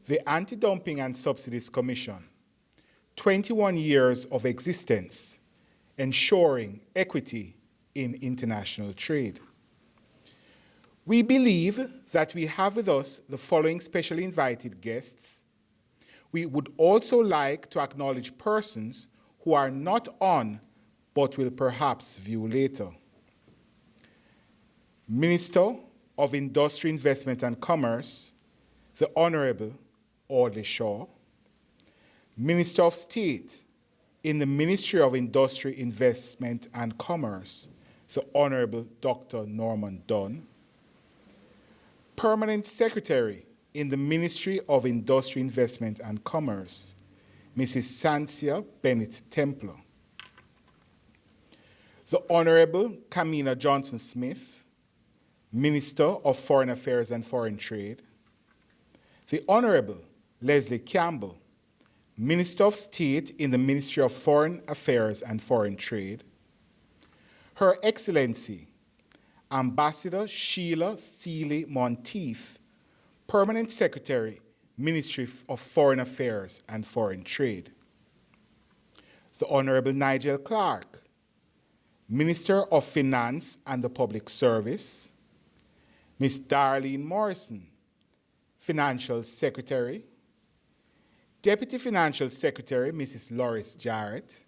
The Anti-Dumping and Subsidies Commission, 21 years of existence, ensuring equity in international trade. We believe that we have with us the following specially invited guests. We would also like to acknowledge persons who are not on but will perhaps view later. Minister of Industry, Investment and Commerce, the Honorable Audley Shaw. Minister of State in the Ministry of Industry, Investment and Commerce, the Honorable Dr. Norman Dunn. Permanent Secretary in the Ministry of Industry, Investment and Commerce, Mrs. Sansia Bennett Templer. The Honorable Kamina Johnson-Smith, Minister of Foreign Affairs and Foreign Trade. The Honorable Leslie Campbell, Minister of State in the Ministry of Foreign Affairs and Foreign Trade. Her Excellency, Ambassador Sheila Seeley Monteith, Permanent Secretary, Ministry of Foreign Affairs and Foreign Trade. The Honorable Nigel Clark, Minister of Finance and the Public Service. Ms. Darlene Morrison, Financial Secretary. Deputy Financial Secretary, Mrs. Loris Jarrett.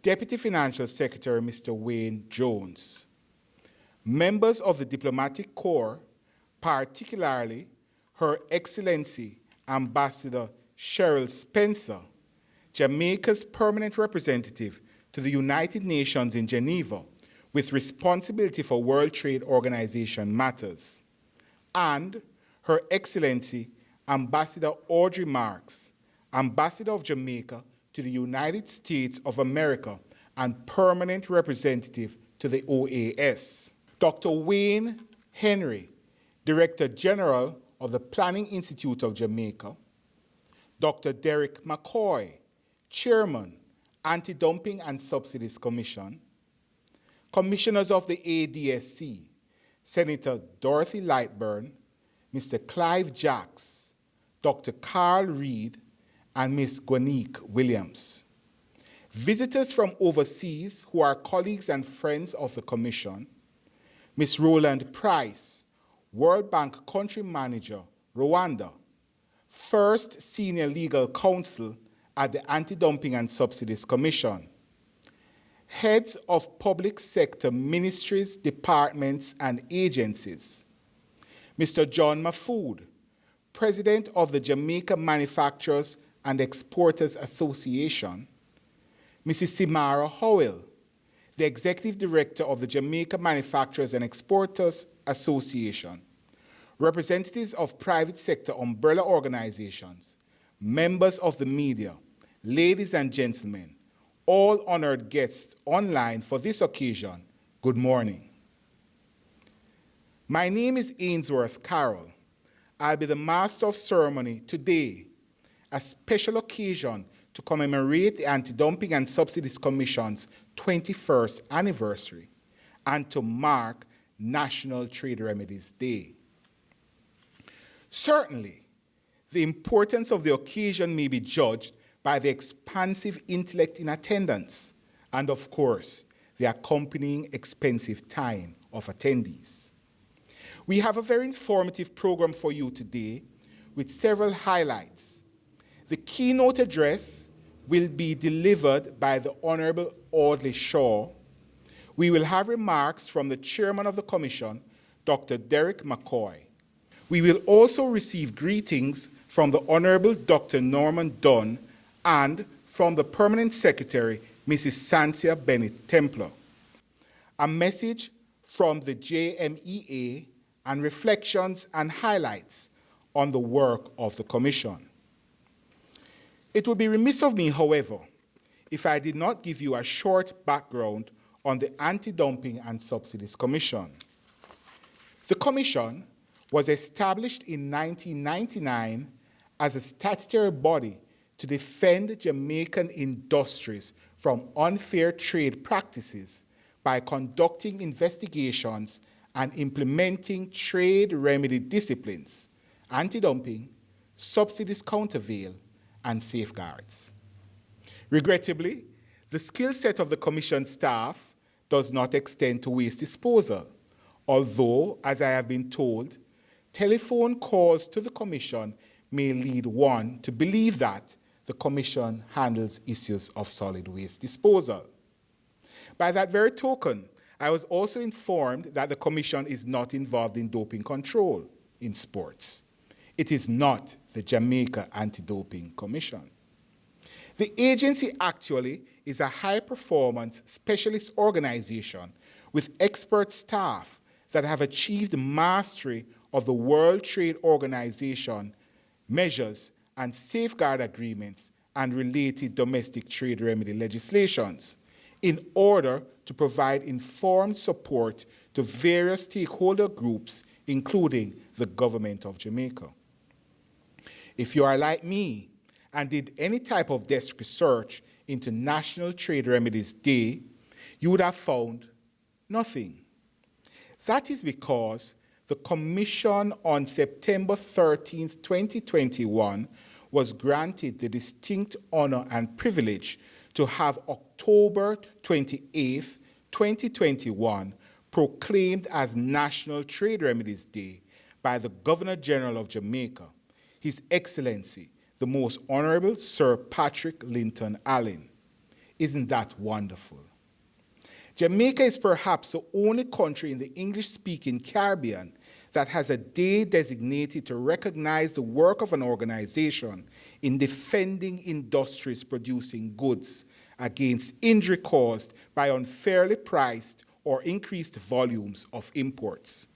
Deputy Financial Secretary, Mr. Wayne Jones. Members of the Diplomatic Corps, particularly Her Excellency Ambassador Cheryl Spencer, Jamaica's permanent representative to the United Nations in Geneva with responsibility for World Trade Organization matters, and Her Excellency Ambassador Audrey Marks, Ambassador of Jamaica to the United States of America and permanent representative to the OAS. Dr. Wayne Henry, Director General of the Planning Institute of Jamaica. Dr. Derek McCoy, Chairman, Anti-Dumping and Subsidies Commission. Commissioners of the ADSC, Senator Dorothy Lightburn, Mr. Clive Jacks, Dr. Carl Reed, and Ms. Gonique Williams. Visitors from overseas who are colleagues and friends of the Commission, Ms. Roland Price, World Bank Country Manager, Rwanda, First Senior Legal Counsel at the Anti-Dumping and Subsidies Commission, heads of public sector ministries, departments, and agencies, Mr. John Mafood, President of the Jamaica Manufacturers and Exporters Association, Mrs. Simara Howell, the Executive Director of the Jamaica Manufacturers and Exporters Association, representatives of private sector umbrella organizations, members of the media, ladies and gentlemen, all honored guests online for this occasion, good morning. My name is Ainsworth Carroll. I'll be the Master of Ceremony today, a special occasion to commemorate the Anti-Dumping and Subsidies Commission's 21st anniversary and to mark National Trade Remedies Day. Certainly, the importance of the occasion may be judged by the expansive intellect in attendance and of course, the accompanying expensive time of attendees. We have a very informative program for you today with several highlights. The keynote address will be delivered by the Honorable Audley Shaw. We will have remarks from the Chairman of the Commission, Dr. Derek McCoy. We will also receive greetings from the Honorable Dr. Norman Dunn and from the Permanent Secretary, Mrs. Sansia Bennett Templar. A message from the JMEA and reflections and highlights on the work of the Commission. It would be remiss of me, however, if I did not give you a short background on the Anti-Dumping and Subsidies Commission. The Commission was established in 1999 as a statutory body to defend Jamaican industries from unfair trade practices by conducting investigations and implementing trade remedy disciplines, anti-dumping, subsidies countervail, and safeguards. Regrettably, the skill set of the Commission staff does not extend to waste disposal, although, as I have been told, telephone calls to the Commission may lead one to believe that the Commission handles issues of solid waste disposal. By that very token, I was also informed that the Commission is not involved in doping control in sports. It is not the Jamaica Anti-Doping Commission. The agency actually is a high-performance specialist organization with expert staff that have achieved mastery of the World Trade Organization measures and safeguard agreements and related domestic trade remedy legislations in order to provide informed support to various stakeholder groups, including the government of Jamaica. If you are like me and did any type of desk research into National Trade Remedies Day, you would have found nothing. That is because the Commission on September 13, 2021 was granted the distinct honor and privilege to have October 28, 2021 proclaimed as National Trade Remedies Day by the Governor-General of Jamaica, His Excellency, the Most Honorable Sir Patrick Linton Allen. Isn't that wonderful? Jamaica is perhaps the only country in the English-speaking Caribbean that has a day designated to recognize the work of an organization in defending industries producing goods against injury caused by unfairly priced or increased volumes of imports.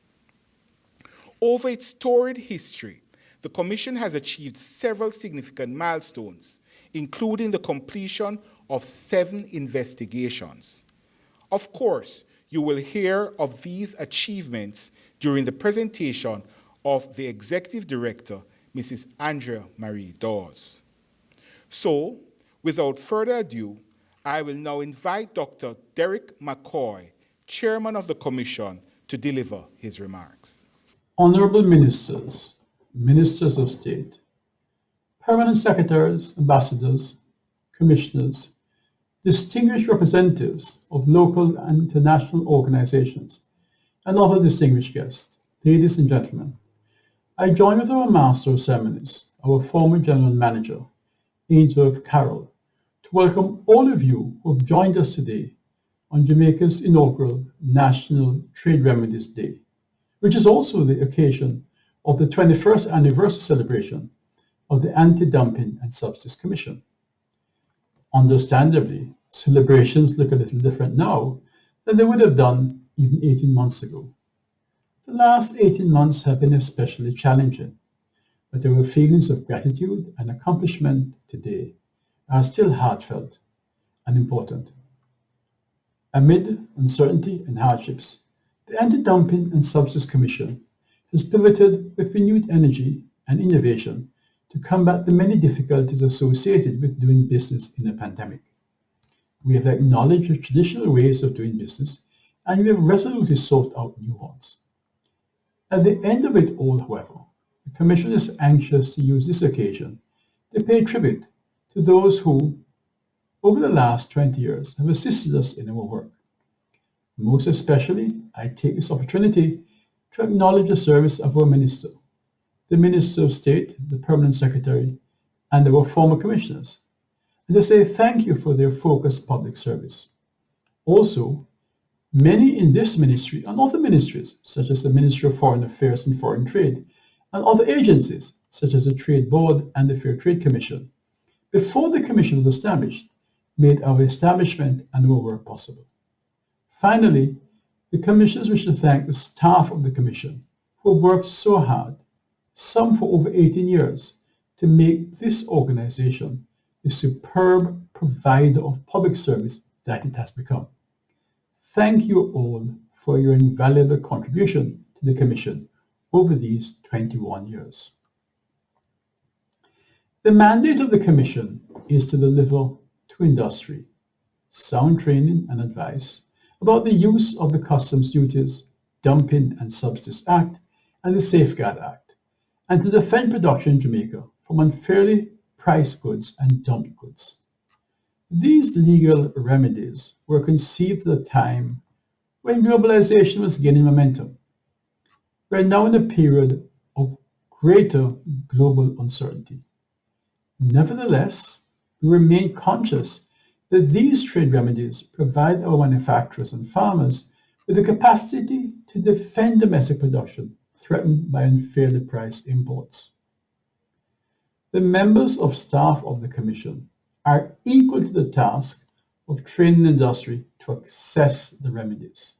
Over its storied history, the Commission has achieved several significant milestones, including the completion of 7 investigations. Of course, you will hear of these achievements during the presentation of the Executive Director, Mrs. Andrea Marie Dawes. So, without further ado, I will now invite Dr. Derek McCoy, Chairman of the Commission, to deliver his remarks. Honorable Ministers, Ministers of State, Permanent Secretaries, Ambassadors, Commissioners, distinguished representatives of local and international organizations, and other distinguished guests, ladies and gentlemen, I join with our Master of Ceremonies, our former General Manager, Ainsworth Carroll, to welcome all of you who have joined us today on Jamaica's inaugural National Trade Remedies Day, which is also the occasion of the 21st anniversary celebration of the Anti-Dumping and Subsidies Commission. Understandably, celebrations look a little different now than they would have done even 18 months ago. The last 18 months have been especially challenging, but there were feelings of gratitude and accomplishment today are still heartfelt and important. Amid uncertainty and hardships, the Anti-Dumping and Subsidies Commission has pivoted with renewed energy and innovation to combat the many difficulties associated with doing business in a pandemic. We have acknowledged the traditional ways of doing business, and we have resolutely sought out new ones. At the end of it all, however, the Commission is anxious to use this occasion to pay tribute to those who, over the last 20 years have assisted us in our work. Most especially, I take this opportunity to acknowledge the service of our Minister, the Minister of State, the Permanent Secretary, and our former commissioners, and to say thank you for their focused public service. Also, many in this ministry and other ministries, such as the Ministry of Foreign Affairs and Foreign Trade, and other agencies, such as the Trade Board and the Fair Trade Commission, before the Commission was established, made our establishment and our work possible. Finally, the Commissioners wish to thank the staff of the Commission who worked so hard, some for over 18 years, to make this organization the superb provider of public service that it has become. Thank you all for your invaluable contribution to the Commission over these 21 years. The mandate of the Commission is to deliver to industry sound training and advice about the use of the Customs Duties, Dumping and Subsidies Act and the Safeguard Act, and to defend production in Jamaica from unfairly priced goods and dumped goods. These legal remedies were conceived at a time when globalization was gaining momentum. We are now in a period of greater global uncertainty. Nevertheless, we remain conscious that these trade remedies provide our manufacturers and farmers with the capacity to defend domestic production threatened by unfairly priced imports. The members of staff of the Commission are equal to the task of training industry to access the remedies.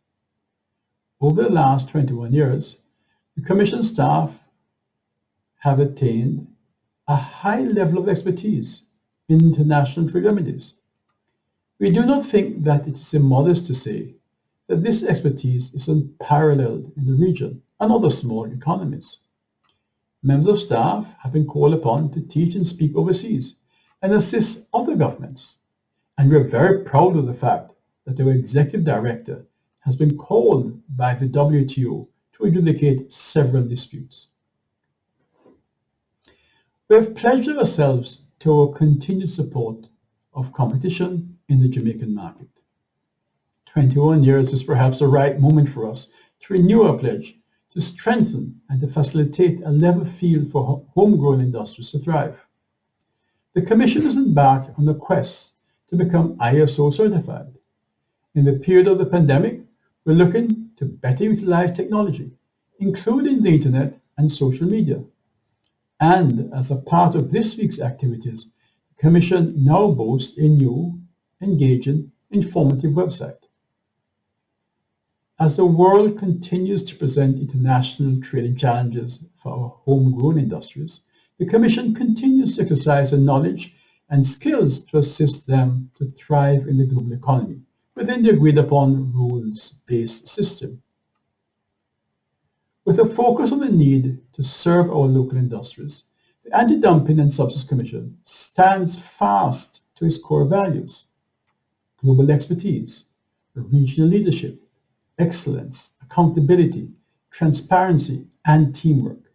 Over the last 21 years, the Commission staff have attained a high level of expertise in international trade remedies. We do not think that it is immodest to say that this expertise is unparalleled in the region and other small economies. Members of staff have been called upon to teach and speak overseas and assist other governments, and we are very proud of the fact that our Executive Director has been called by the WTO to adjudicate several disputes. We have pledged ourselves to our continued support of competition in the Jamaican market. 21 years is perhaps the right moment for us to renew our pledge to strengthen and to facilitate a level field for homegrown industries to thrive. The Commission is embarked on a quest to become ISO certified. In the period of the pandemic, we're looking to better utilize technology, including the internet and social media. And as a part of this week's activities, the Commission now boasts a new, engaging, informative website. As the world continues to present international trading challenges for our homegrown industries, the Commission continues to exercise the knowledge and skills to assist them to thrive in the global economy within the agreed-upon rules-based system. With a focus on the need to serve our local industries, the Anti-Dumping and Subsidies Commission stands fast to its core values: global expertise, regional leadership, excellence, accountability, transparency, and teamwork,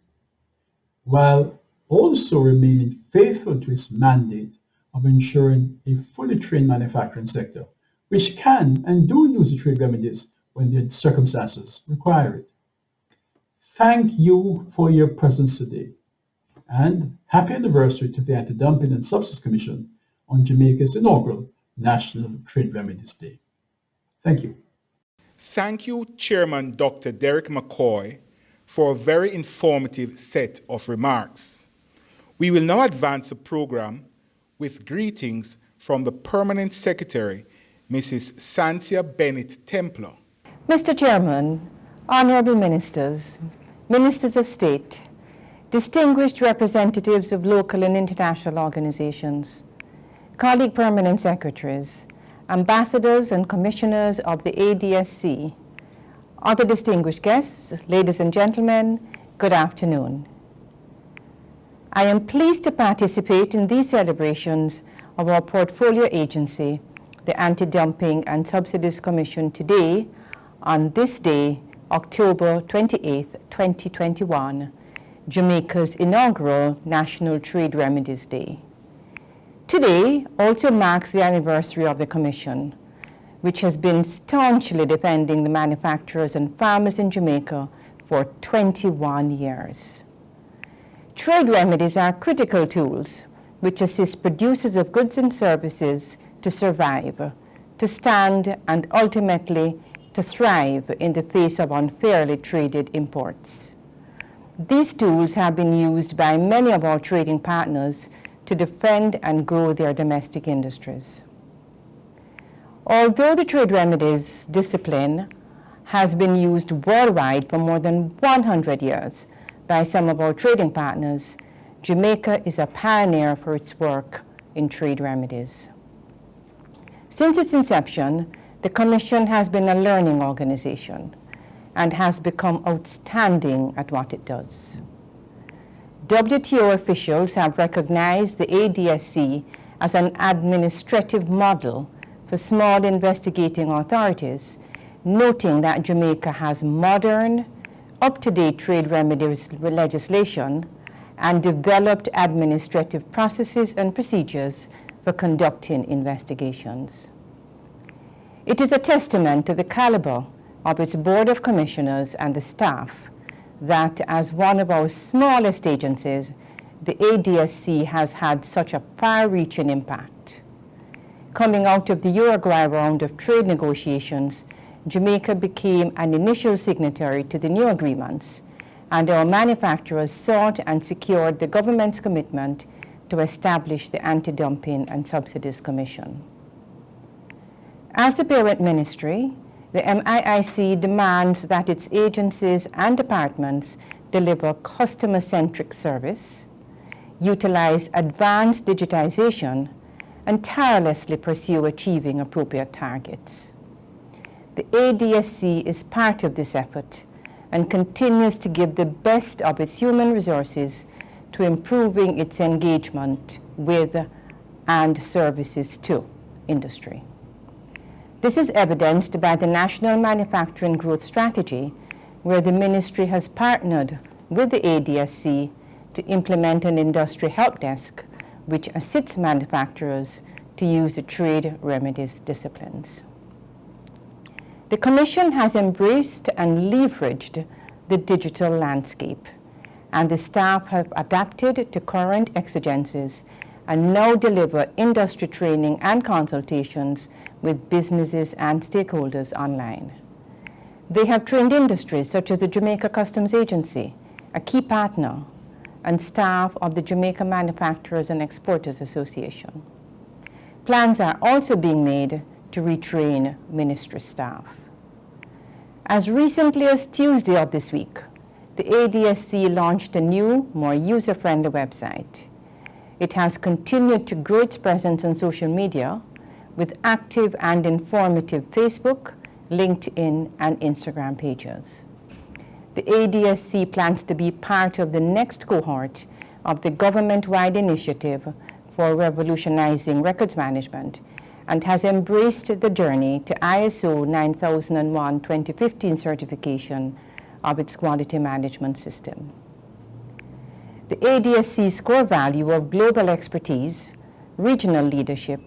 while also remaining faithful to its mandate of ensuring a fully trained manufacturing sector, which can and do use the trade remedies when the circumstances require it. Thank you for your presence today, and happy anniversary to the Anti-Dumping and Subsidies Commission on Jamaica's inaugural National Trade Remedies Day. Thank you. Thank you, Chairman Dr. Derek McCoy, for a very informative set of remarks. We will now advance the program with greetings from the Permanent Secretary, Mrs. Santia Bennett Templar. Mr. Chairman, Honorable Ministers, Ministers of State, distinguished representatives of local and international organizations, colleague permanent secretaries, ambassadors and commissioners of the ADSC, other distinguished guests, ladies and gentlemen, good afternoon. I am pleased to participate in these celebrations of our portfolio agency, the Anti-Dumping and Subsidies Commission, today, on this day, October 28, 2021, Jamaica's inaugural National Trade Remedies Day. Today also marks the anniversary of the Commission, which has been staunchly defending the manufacturers and farmers in Jamaica for 21 years. Trade remedies are critical tools which assist producers of goods and services to survive, to stand, and ultimately to thrive in the face of unfairly traded imports. These tools have been used by many of our trading partners to defend and grow their domestic industries. Although the trade remedies discipline has been used worldwide for more than 100 years by some of our trading partners, Jamaica is a pioneer for its work in trade remedies. Since its inception, the Commission has been a learning organization and has become outstanding at what it does. WTO officials have recognized the ADSC as an administrative model for small investigating authorities, noting that Jamaica has modern, up-to-date trade remedies legislation and developed administrative processes and procedures for conducting investigations. It is a testament to the caliber of its Board of Commissioners and the staff that, as one of our smallest agencies, the ADSC has had such a far-reaching impact. Coming out of the Uruguay round of trade negotiations, Jamaica became an initial signatory to the new agreements, and our manufacturers sought and secured the government's commitment to establish the Anti-Dumping and Subsidies Commission. As the parent ministry, the MIIC demands that its agencies and departments deliver customer-centric service, utilize advanced digitization, and tirelessly pursue achieving appropriate targets. The ADSC is part of this effort and continues to give the best of its human resources to improving its engagement with and services to industry. This is evidenced by the National Manufacturing Growth Strategy, where the Ministry has partnered with the ADSC to implement an industry help desk which assists manufacturers to use the trade remedies disciplines. The Commission has embraced and leveraged the digital landscape, and the staff have adapted to current exigencies and now deliver industry training and consultations with businesses and stakeholders online. They have trained industries such as the Jamaica Customs Agency, a key partner, and staff of the Jamaica Manufacturers and Exporters Association. Plans are also being made to retrain ministry staff. As recently as Tuesday of this week, the ADSC launched a new, more user-friendly website. It has continued to grow its presence on social media with active and informative Facebook, LinkedIn, and Instagram pages. The ADSC plans to be part of the next cohort of the government-wide initiative for revolutionizing records management and has embraced the journey to ISO 9001:2015 certification of its quality management system. The ADSC's core value of global expertise, regional leadership,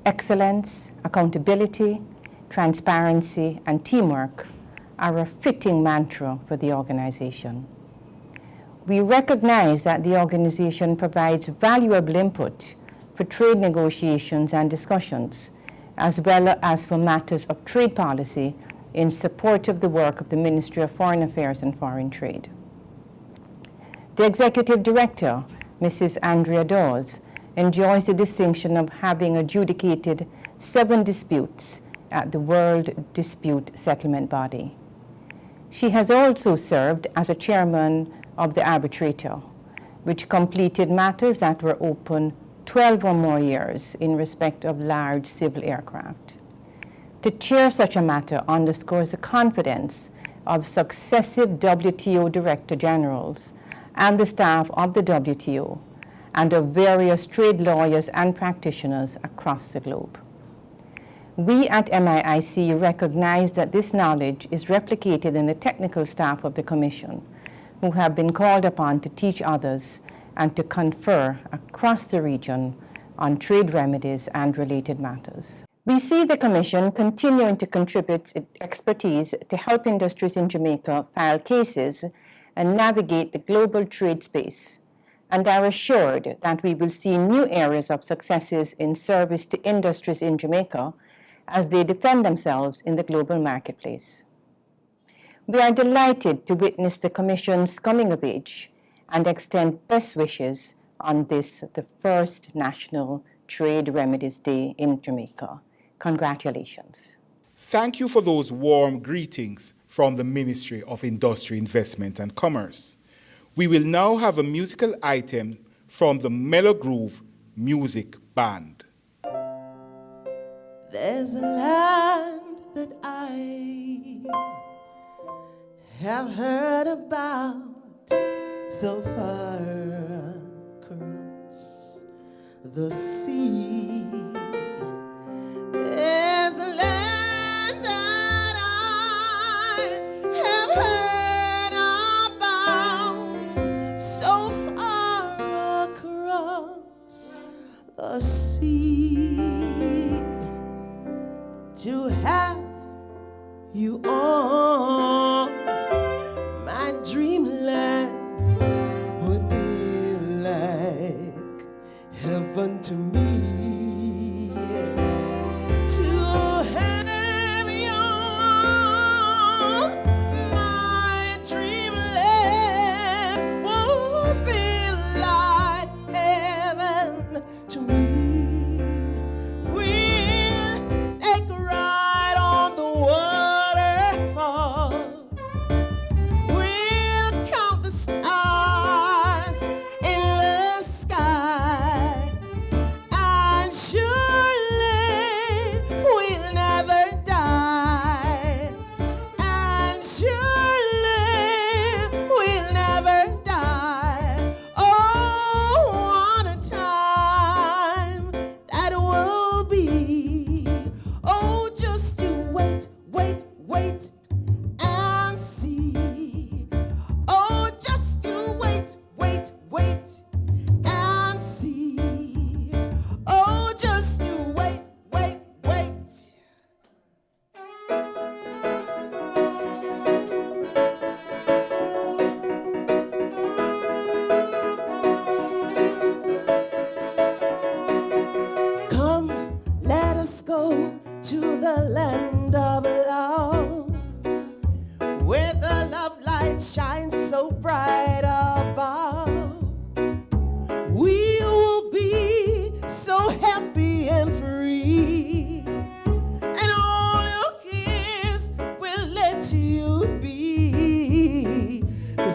excellence, accountability, transparency, and teamwork are a fitting mantra for the organization. We recognize that the organization provides valuable input for trade negotiations and discussions, as well as for matters of trade policy in support of the work of the Ministry of Foreign Affairs and Foreign Trade. The Executive Director, Mrs. Andrea Dawes, enjoys the distinction of having adjudicated 7 disputes at the World Dispute Settlement Body. She has also served as a chairman of the arbitrator, which completed matters that were open 12 or more years in respect of large civil aircraft. To chair such a matter underscores the confidence of successive WTO Director Generals and the staff of the WTO and of various trade lawyers and practitioners across the globe. We at MIIC recognize that this knowledge is replicated in the technical staff of the Commission, who have been called upon to teach others and to confer across the region on trade remedies and related matters. We see the Commission continuing to contribute its expertise to help industries in Jamaica file cases and navigate the global trade space, and are assured that we will see new areas of successes in service to industries in Jamaica as they defend themselves in the global marketplace. We are delighted to witness the Commission's coming of age and extend best wishes on this, the first National Trade Remedies Day in Jamaica. Congratulations. Thank you for those warm greetings from the Ministry of Industry, Investment and Commerce. We will now have a musical item from the Mellow Groove Music Band. There's a land that I have heard about so far across the sea. There's a land that I have heard about so far across the sea. To have you on my dreamland would be like heaven to me. Yes. To have you on my dreamland would be like heaven to me.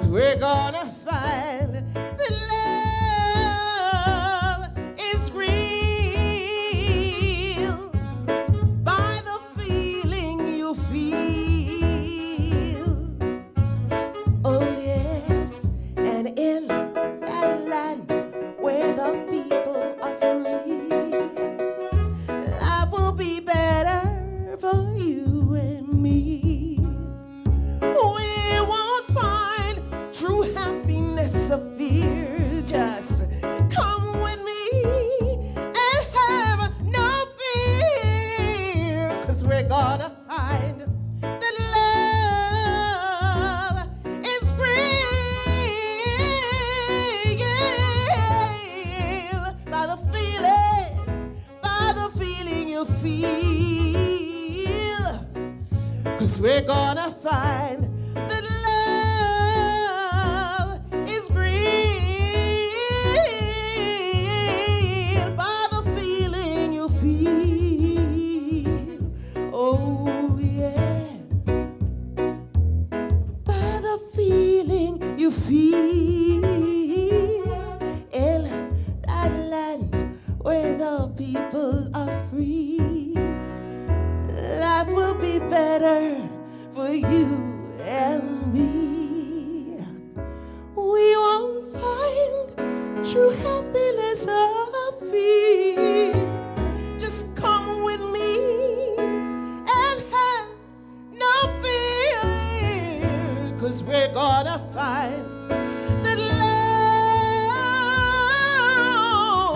We're gonna find that love is real by the feeling you feel. Oh yes, and in that land where the people are free, life will be better for you and me. We won't find true happiness or fear. Just come with me and have no fear, 'cause we're gonna find that love is real by the feeling you feel, 'cause we're gonna find that love is real by the feeling you feel. Oh yeah, by the feeling you feel in that land where the people are free. Life will be better for you and me. We won't find true happiness or fear. Just come with me and have no fear, 'cause we're gonna find that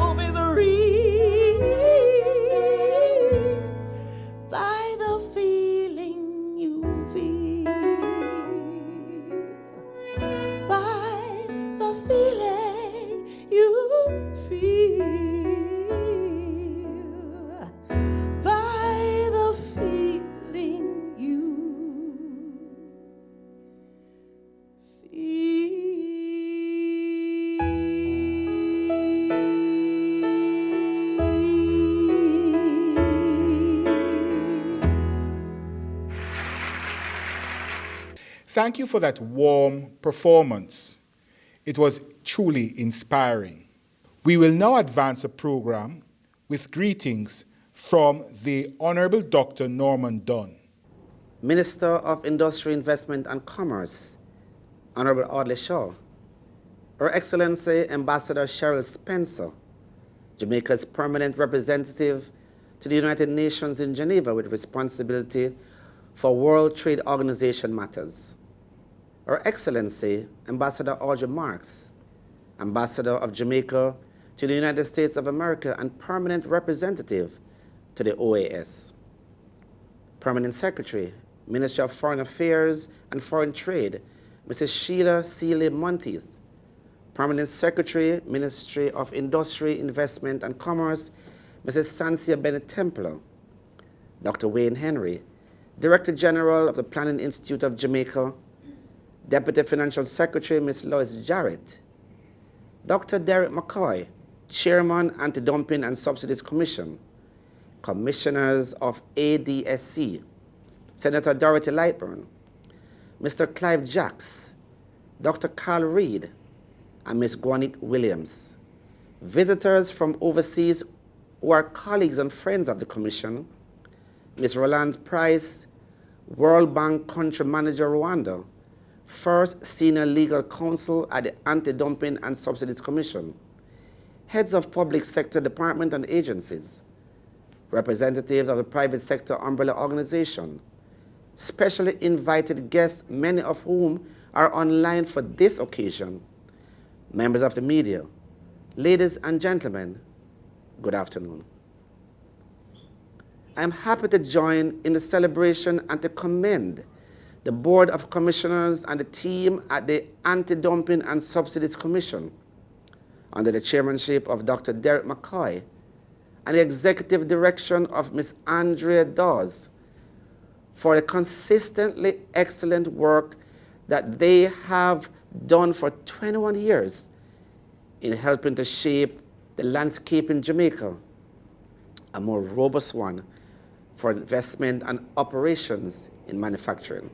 love is real Thank you for that warm performance. It was truly inspiring. We will now advance the program with greetings from the Honorable Dr. Norman Dunn, Minister of Industry, Investment and Commerce, Honorable Audley Shaw, Her Excellency Ambassador Cheryl Spencer, Jamaica's permanent representative to the United Nations in Geneva with responsibility for World Trade Organization matters, Her Excellency Ambassador Audrey Marks, Ambassador of Jamaica to the United States of America and permanent representative to the OAS, Permanent Secretary, Ministry of Foreign Affairs and Foreign Trade, Mrs. Sheila Seeley Monteith, Permanent Secretary, Ministry of Industry, Investment and Commerce, Mrs. Sansia Bennett-Templar, Dr. Wayne Henry, Director General of the Planning Institute of Jamaica, Deputy Financial Secretary, Ms. Lois Jarrett, Dr. Derek McCoy, Chairman, Anti-Dumping and Subsidies Commission, Commissioners of ADSC, Senator Dorothy Lightburn, Mr. Clive Jacks, Dr. Carl Reed, and Ms. Gwanick Williams, visitors from overseas who are colleagues and friends of the Commission, Ms. Roland Price, World Bank Country Manager Rwanda, First Senior Legal Counsel at the Anti-Dumping and Subsidies Commission, heads of public sector department and agencies, representatives of the private sector umbrella organization, specially invited guests, many of whom are online for this occasion, members of the media, ladies and gentlemen, good afternoon. I am happy to join in the celebration and to commend the Board of Commissioners and the team at the Anti-Dumping and Subsidies Commission under the chairmanship of Dr. Derek McCoy and the executive direction of Ms. Andrea Dawes for the consistently excellent work that they have done for 21 years in helping to shape the landscape in Jamaica, a more robust one for investment and operations in manufacturing.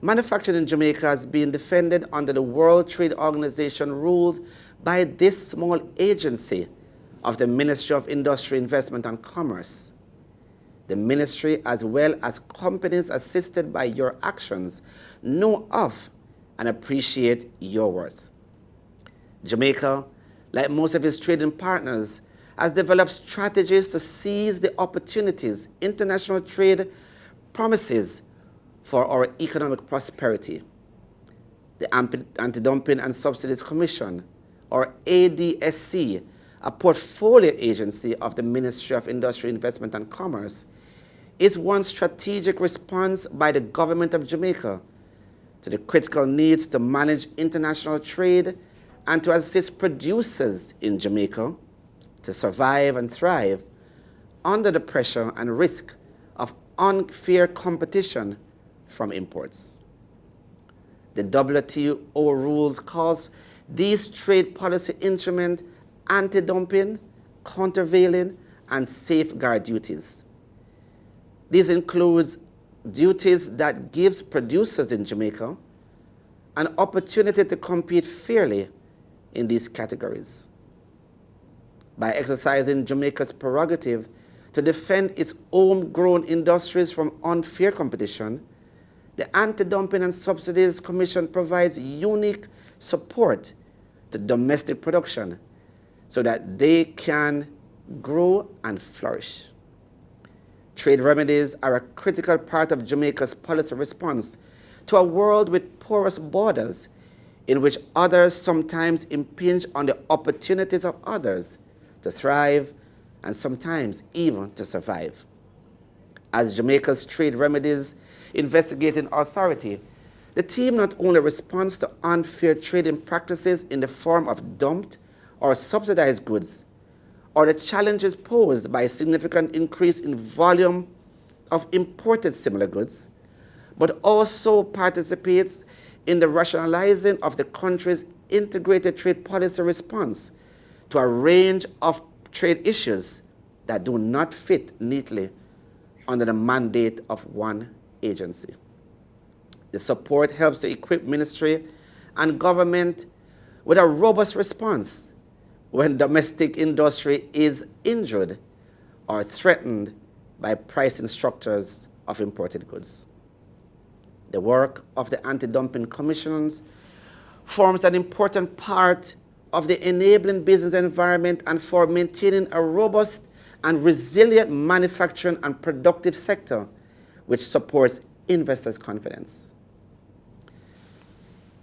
Manufacturing in Jamaica has been defended under the World Trade Organization rules by this small agency of the Ministry of Industry, Investment and Commerce. The ministry, as well as companies assisted by your actions, know of and appreciate your worth. Jamaica, like most of its trading partners, has developed strategies to seize the opportunities international trade promises for our economic prosperity. The Anti-Dumping and Subsidies Commission, or ADSC, a portfolio agency of the Ministry of Industry, Investment and Commerce, is one strategic response by the government of Jamaica to the critical needs to manage international trade and to assist producers in Jamaica to survive and thrive under the pressure and risk of unfair competition from imports. The WTO rules cause these trade policy instruments anti-dumping, countervailing, and safeguard duties. These include duties that gives producers in Jamaica an opportunity to compete fairly in these categories. By exercising Jamaica's prerogative to defend its homegrown industries from unfair competition, the Anti-Dumping and Subsidies Commission provides unique support to domestic production so that they can grow and flourish. Trade remedies are a critical part of Jamaica's policy response to a world with porous borders in which others sometimes impinge on the opportunities of others to thrive and sometimes even to survive. As Jamaica's Trade Remedies Investigating Authority, the team not only responds to unfair trading practices in the form of dumped or subsidized goods, or the challenges posed by a significant increase in volume of imported similar goods, but also participates in the rationalizing of the country's integrated trade policy response to a range of trade issues that do not fit neatly under the mandate of one agency. The support helps to equip ministry and government with a robust response when domestic industry is injured or threatened by pricing structures of imported goods. The work of the anti-dumping commissions forms an important part of the enabling business environment and for maintaining a robust and resilient manufacturing and productive sector which supports investors' confidence.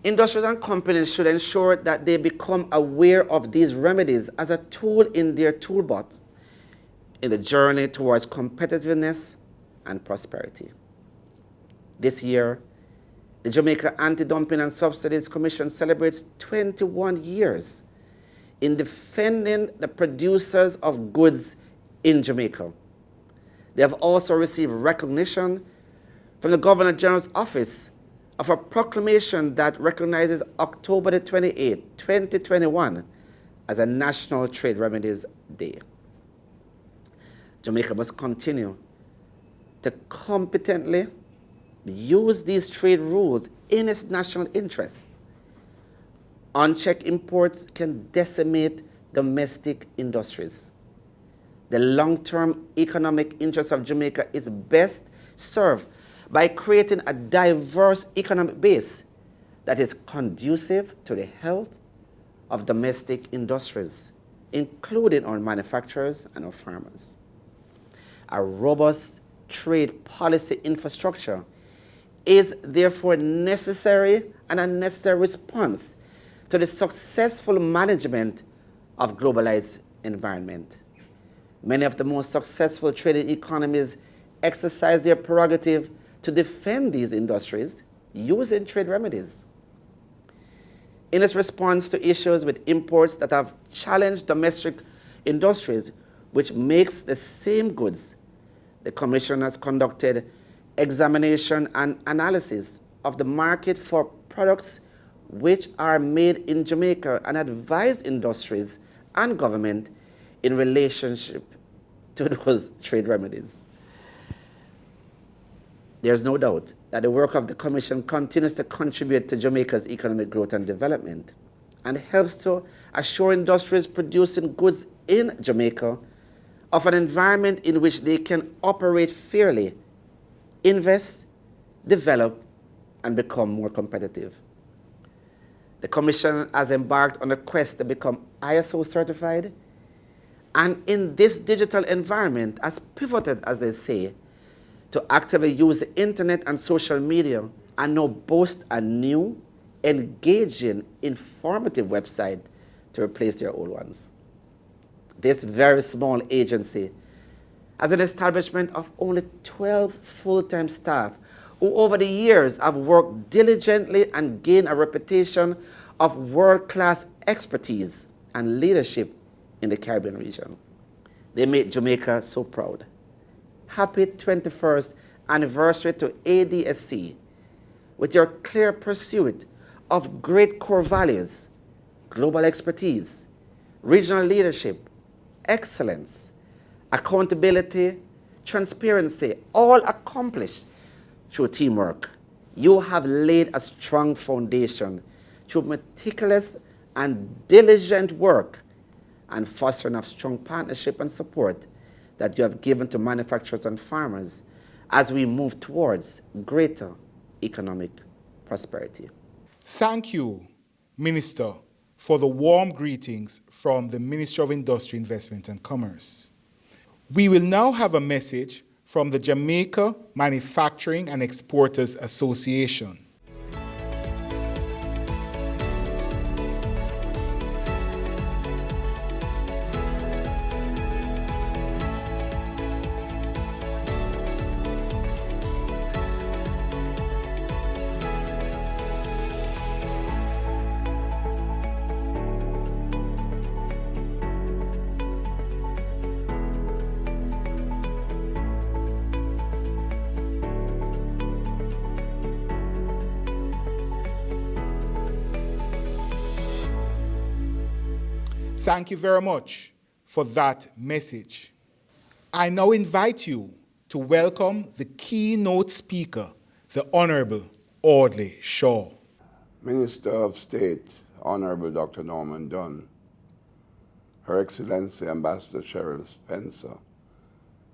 Industries and companies should ensure that they become aware of these remedies as a tool in their toolbox in the journey towards competitiveness and prosperity. This year, the Jamaica Anti-Dumping and Subsidies Commission celebrates 21 years in defending the producers of goods in Jamaica. They have also received recognition from the Governor General's Office of a proclamation that recognizes October the 28th, 2021 as a National Trade Remedies Day. Jamaica must continue to competently use these trade rules in its national interest. Unchecked imports can decimate domestic industries. The long-term economic interest of Jamaica is best served by creating a diverse economic base that is conducive to the health of domestic industries, including our manufacturers and our farmers. A robust trade policy infrastructure is therefore necessary and a necessary response to the successful management of globalized environment. Many of the most successful trading economies exercise their prerogative to defend these industries using trade remedies. In its response to issues with imports that have challenged domestic industries, which makes the same goods, the Commission has conducted examination and analysis of the market for products which are made in Jamaica and advised industries and government in relationship to those trade remedies. There's no doubt that the work of the Commission continues to contribute to Jamaica's economic growth and development and helps to assure industries producing goods in Jamaica of an environment in which they can operate fairly, invest, develop, and become more competitive. The Commission has embarked on a quest to become ISO certified, and in this digital environment has pivoted, as they say, to actively use the internet and social media and now boast a new, engaging, informative website to replace their old ones. This very small agency has an establishment of only 12 full-time staff who over the years have worked diligently and gained a reputation of world-class expertise and leadership in the Caribbean region. They make Jamaica so proud. Happy 21st anniversary to ADSC with your clear pursuit of great core values, global expertise, regional leadership, excellence, accountability, transparency, all accomplished through teamwork. You have laid a strong foundation through meticulous and diligent work and fostering of strong partnership and support that you have given to manufacturers and farmers as we move towards greater economic prosperity. Thank you, Minister, for the warm greetings from the Ministry of Industry, Investment and Commerce. We will now have a message from the Jamaica Manufacturing and Exporters Association. Thank you very much for that message. I now invite you to welcome the keynote speaker, the Honorable Audley Shaw. Minister of State, Honorable Dr. Norman Dunn, Her Excellency Ambassador Cheryl Spencer,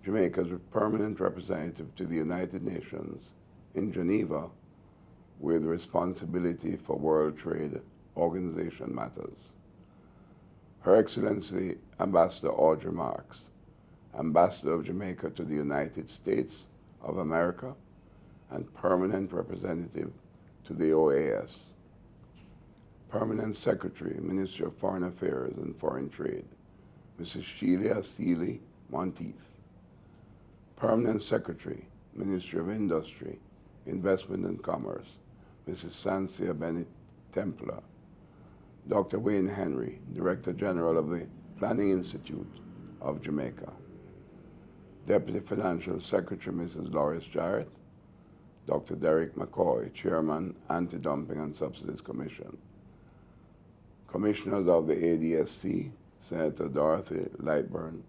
Jamaica's permanent representative to the United Nations in Geneva with responsibility for World Trade Organization matters, Her Excellency Ambassador Audrey Marks, Ambassador of Jamaica to the United States of America and permanent representative to the OAS, Permanent Secretary, Ministry of Foreign Affairs and Foreign Trade, Mrs. Sheila Seeley Monteith, Permanent Secretary, Ministry of Industry, Investment and Commerce, Mrs. Sancia Bennett Templar, Dr. Wayne Henry, Director General of the Planning Institute of Jamaica, Deputy Financial Secretary, Mrs. Loris Jarrett, Dr. Derek McCoy, Chairman, Anti-Dumping and Subsidies Commission, Commissioners of the ADSC, Senator Dorothy Lightburn,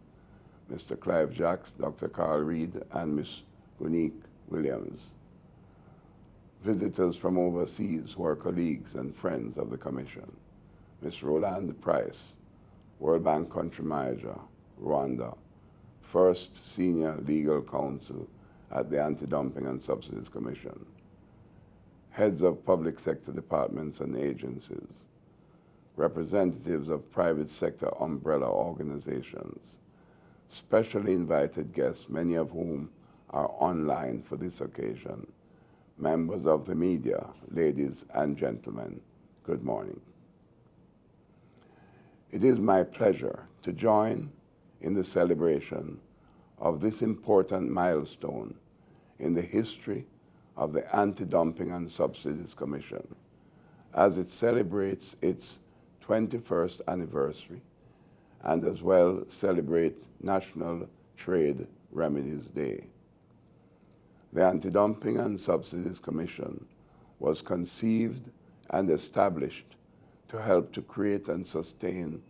Mr. Clive Jacks, Dr. Carl Reed, and Ms. Unique Williams. Visitors from overseas who are colleagues and friends of the Commission, Ms. Roland Price, World Bank Country Manager, Rwanda, First Senior Legal Counsel at the Anti-Dumping and Subsidies Commission, heads of public sector departments and agencies, representatives of private sector umbrella organizations, specially invited guests, many of whom are online for this occasion, members of the media, ladies and gentlemen, good morning. It is my pleasure to join in the celebration of this important milestone in the history of the Anti-Dumping and Subsidies Commission as it celebrates its 21st anniversary and as well celebrate National Trade Remedies Day. The Anti-Dumping and Subsidies Commission was conceived and established to help to create and sustain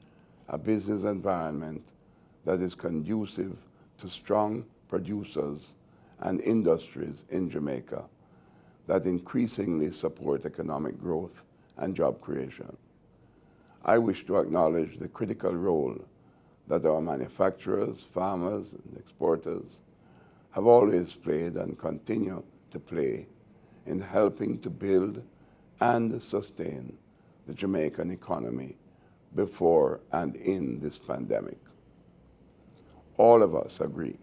a business environment that is conducive to strong producers and industries in Jamaica that increasingly support economic growth and job creation. I wish to acknowledge the critical role that our manufacturers, farmers, and exporters have always played and continue to play in helping to build and sustain the Jamaican economy before and in this pandemic. All of us agree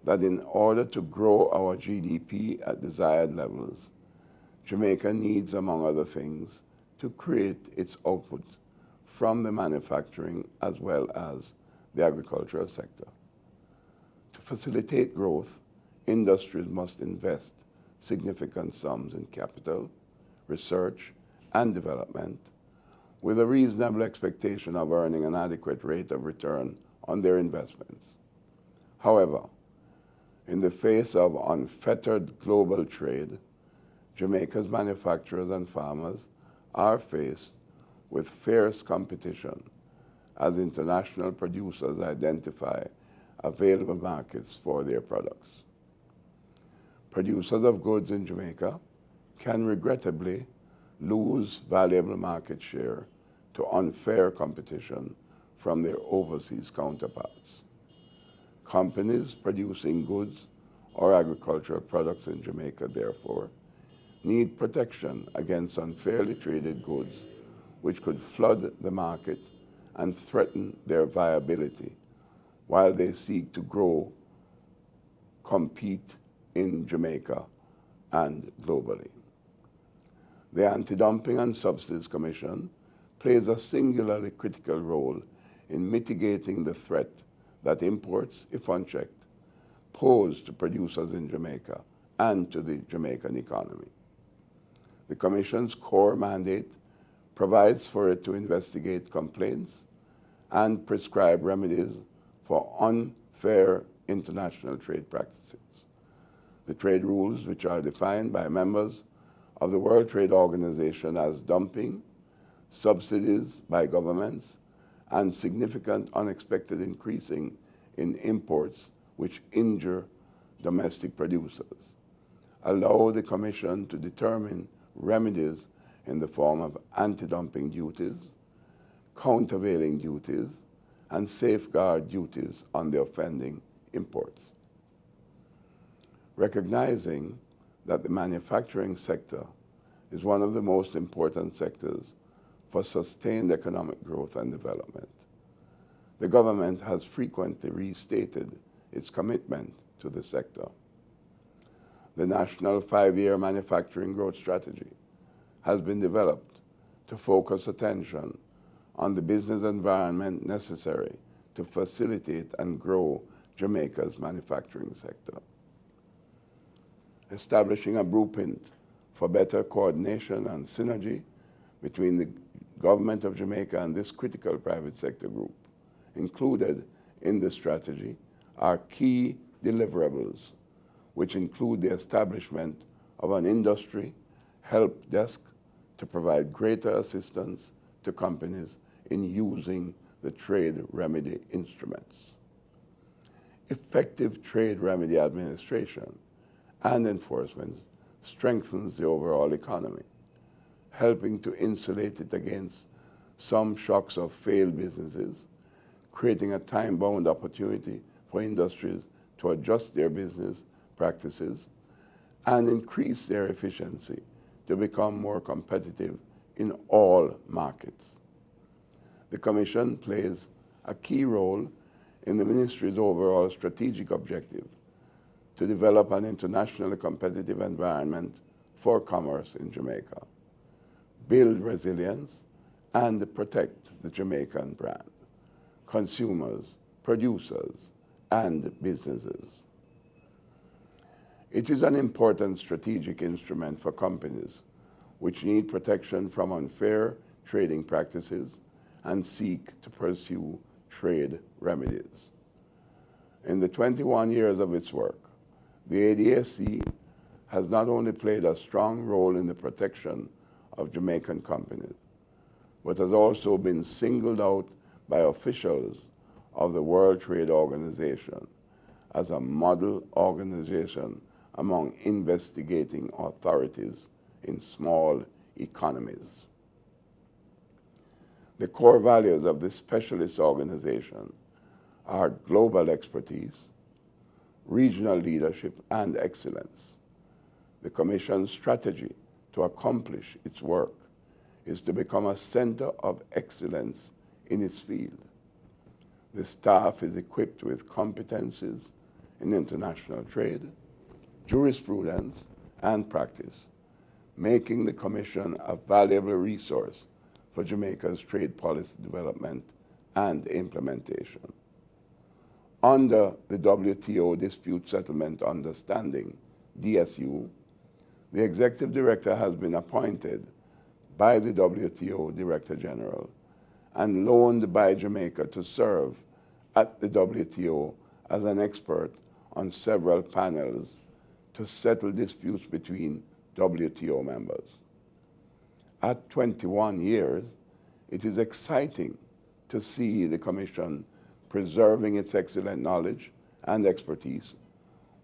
that in order to grow our GDP at desired levels, Jamaica needs, among other things, to create its output from the manufacturing as well as the agricultural sector. To facilitate growth, industries must invest significant sums in capital, research, and development with a reasonable expectation of earning an adequate rate of return on their investments. However, in the face of unfettered global trade, Jamaica's manufacturers and farmers are faced with fierce competition as international producers identify available markets for their products. Producers of goods in Jamaica can regrettably lose valuable market share to unfair competition from their overseas counterparts. Companies producing goods or agricultural products in Jamaica, therefore, need protection against unfairly traded goods which could flood the market and threaten their viability while they seek to grow, compete in Jamaica and globally. The Anti-Dumping and Subsidies Commission plays a singularly critical role in mitigating the threat that imports, if unchecked, pose to producers in Jamaica and to the Jamaican economy. The Commission's core mandate provides for it to investigate complaints and prescribe remedies for unfair international trade practices. The trade rules, which are defined by members of the World Trade Organization as dumping, subsidies by governments, and significant unexpected increasing in imports which injure domestic producers, allow the Commission to determine remedies in the form of anti-dumping duties, countervailing duties, and safeguard duties on the offending imports. Recognizing that the manufacturing sector is one of the most important sectors for sustained economic growth and development, the government has frequently restated its commitment to the sector. The National 5-Year Manufacturing Growth Strategy has been developed to focus attention on the business environment necessary to facilitate and grow Jamaica's manufacturing sector. Establishing a blueprint for better coordination and synergy between the government of Jamaica and this critical private sector group. Included in the strategy are key deliverables, which include the establishment of an industry help desk to provide greater assistance to companies in using the trade remedy instruments. Effective trade remedy administration and enforcement strengthens the overall economy, helping to insulate it against some shocks of failed businesses, creating a time-bound opportunity for industries to adjust their business practices and increase their efficiency to become more competitive in all markets. The Commission plays a key role in the Ministry's overall strategic objective to develop an internationally competitive environment for commerce in Jamaica, build resilience, and protect the Jamaican brand, consumers, producers, and businesses. It is an important strategic instrument for companies which need protection from unfair trading practices and seek to pursue trade remedies. In the 21 years of its work, the ADSC has not only played a strong role in the protection of Jamaican companies, but has also been singled out by officials of the World Trade Organization as a model organization among investigating authorities in small economies. The core values of this specialist organization are global expertise, regional leadership, and excellence. The Commission's strategy to accomplish its work is to become a center of excellence in its field. The staff is equipped with competencies in international trade, jurisprudence, and practice, making the Commission a valuable resource for Jamaica's trade policy development and implementation. Under the WTO Dispute Settlement Understanding, DSU, the Executive Director has been appointed by the WTO Director General and loaned by Jamaica to serve at the WTO as an expert on several panels to settle disputes between WTO members. At 21 years, it is exciting to see the Commission preserving its excellent knowledge and expertise,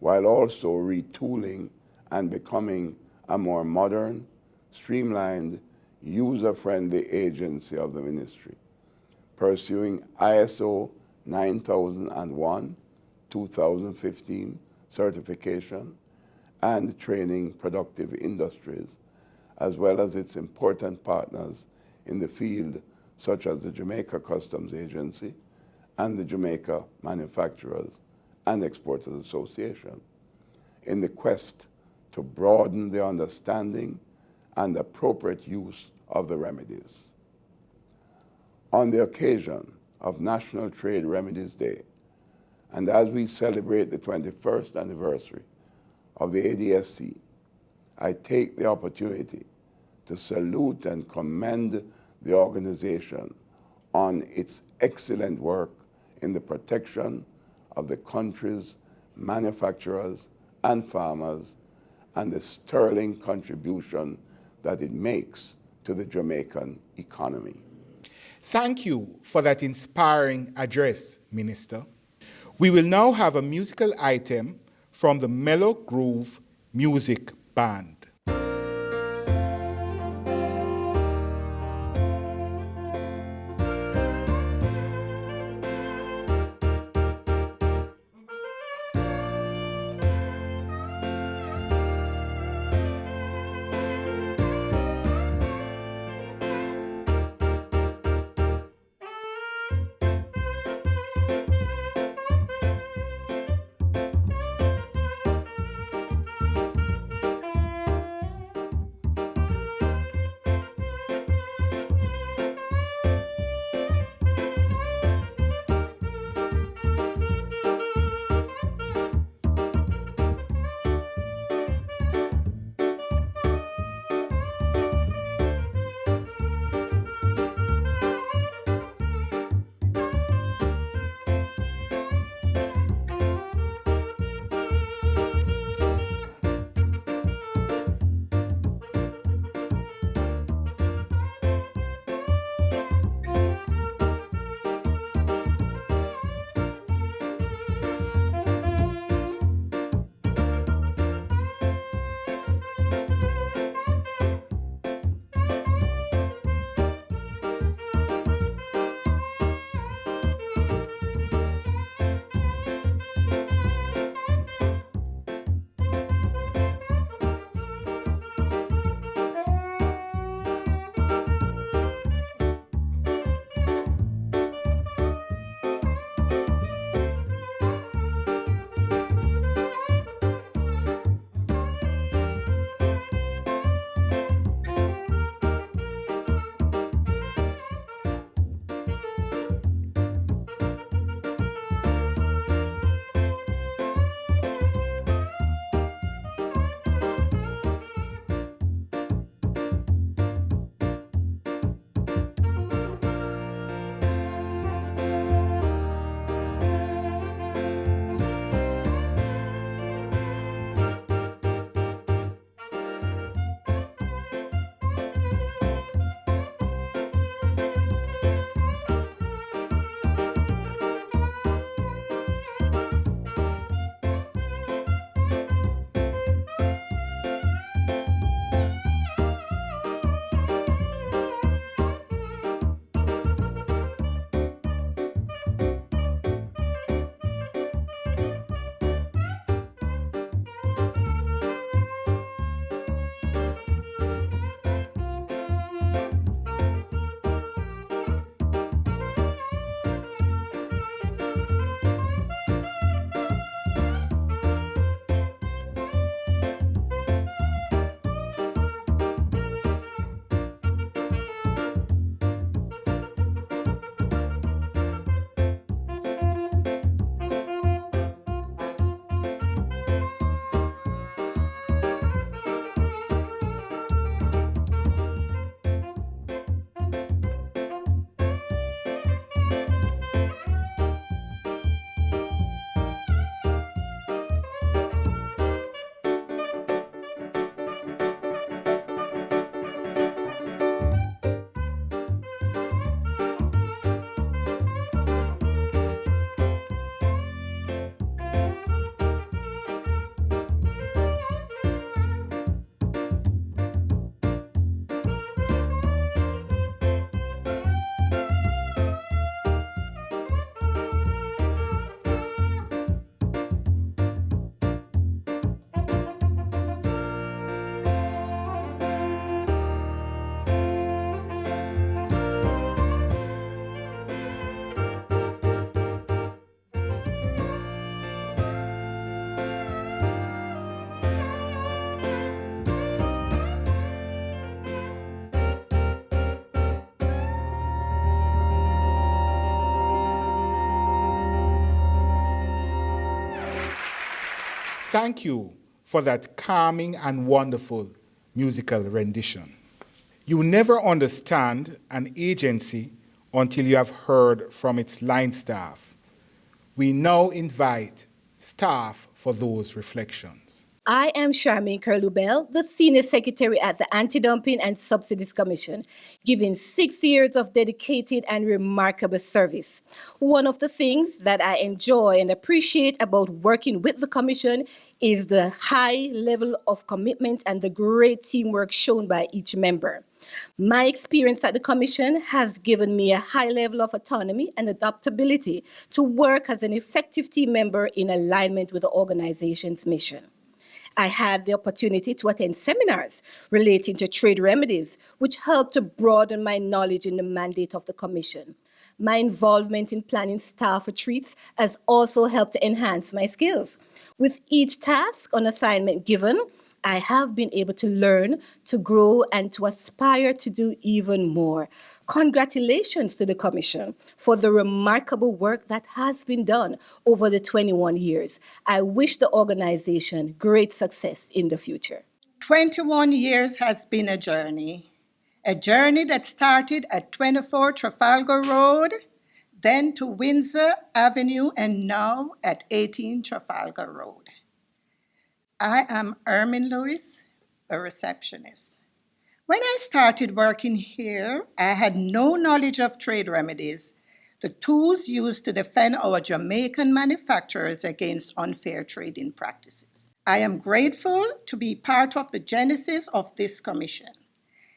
while also retooling and becoming a more modern, streamlined, user-friendly agency of the Ministry, pursuing ISO 9001-2015 certification and training productive industries, as well as its important partners in the field, such as the Jamaica Customs Agency and the Jamaica Manufacturers and Exporters Association, in the quest to broaden the understanding and appropriate use of the remedies. On the occasion of National Trade Remedies Day, and as we celebrate the 21st anniversary of the ADSC, I take the opportunity to salute and commend the organization on its excellent work in the protection of the country's manufacturers and farmers and the sterling contribution that it makes to the Jamaican economy. Thank you for that inspiring address, Minister. We will now have a musical item from the Mellow Groove Music Band. Thank you for that calming and wonderful musical rendition. You never understand an agency until you have heard from its line staff. We now invite staff for those reflections. I am Charmaine Curlew-Bell, the Senior Secretary at the Anti-Dumping and Subsidies Commission, giving 6 years of dedicated and remarkable service. One of the things that I enjoy and appreciate about working with the Commission is the high level of commitment and the great teamwork shown by each member. My experience at the Commission has given me a high level of autonomy and adaptability to work as an effective team member in alignment with the organization's mission. I had the opportunity to attend seminars relating to trade remedies, which helped to broaden my knowledge in the mandate of the Commission. My involvement in planning staff retreats has also helped to enhance my skills. With each task on assignment given, I have been able to learn, to grow, and to aspire to do even more. Congratulations to the Commission for the remarkable work that has been done over the 21 years. I wish the organization great success in the future. 21 years has been a journey that started at 24 Trafalgar Road, then to Windsor Avenue, and now at 18 Trafalgar Road. I am Ermin Lewis, a receptionist. When I started working here, I had no knowledge of trade remedies, the tools used to defend our Jamaican manufacturers against unfair trading practices. I am grateful to be part of the genesis of this commission.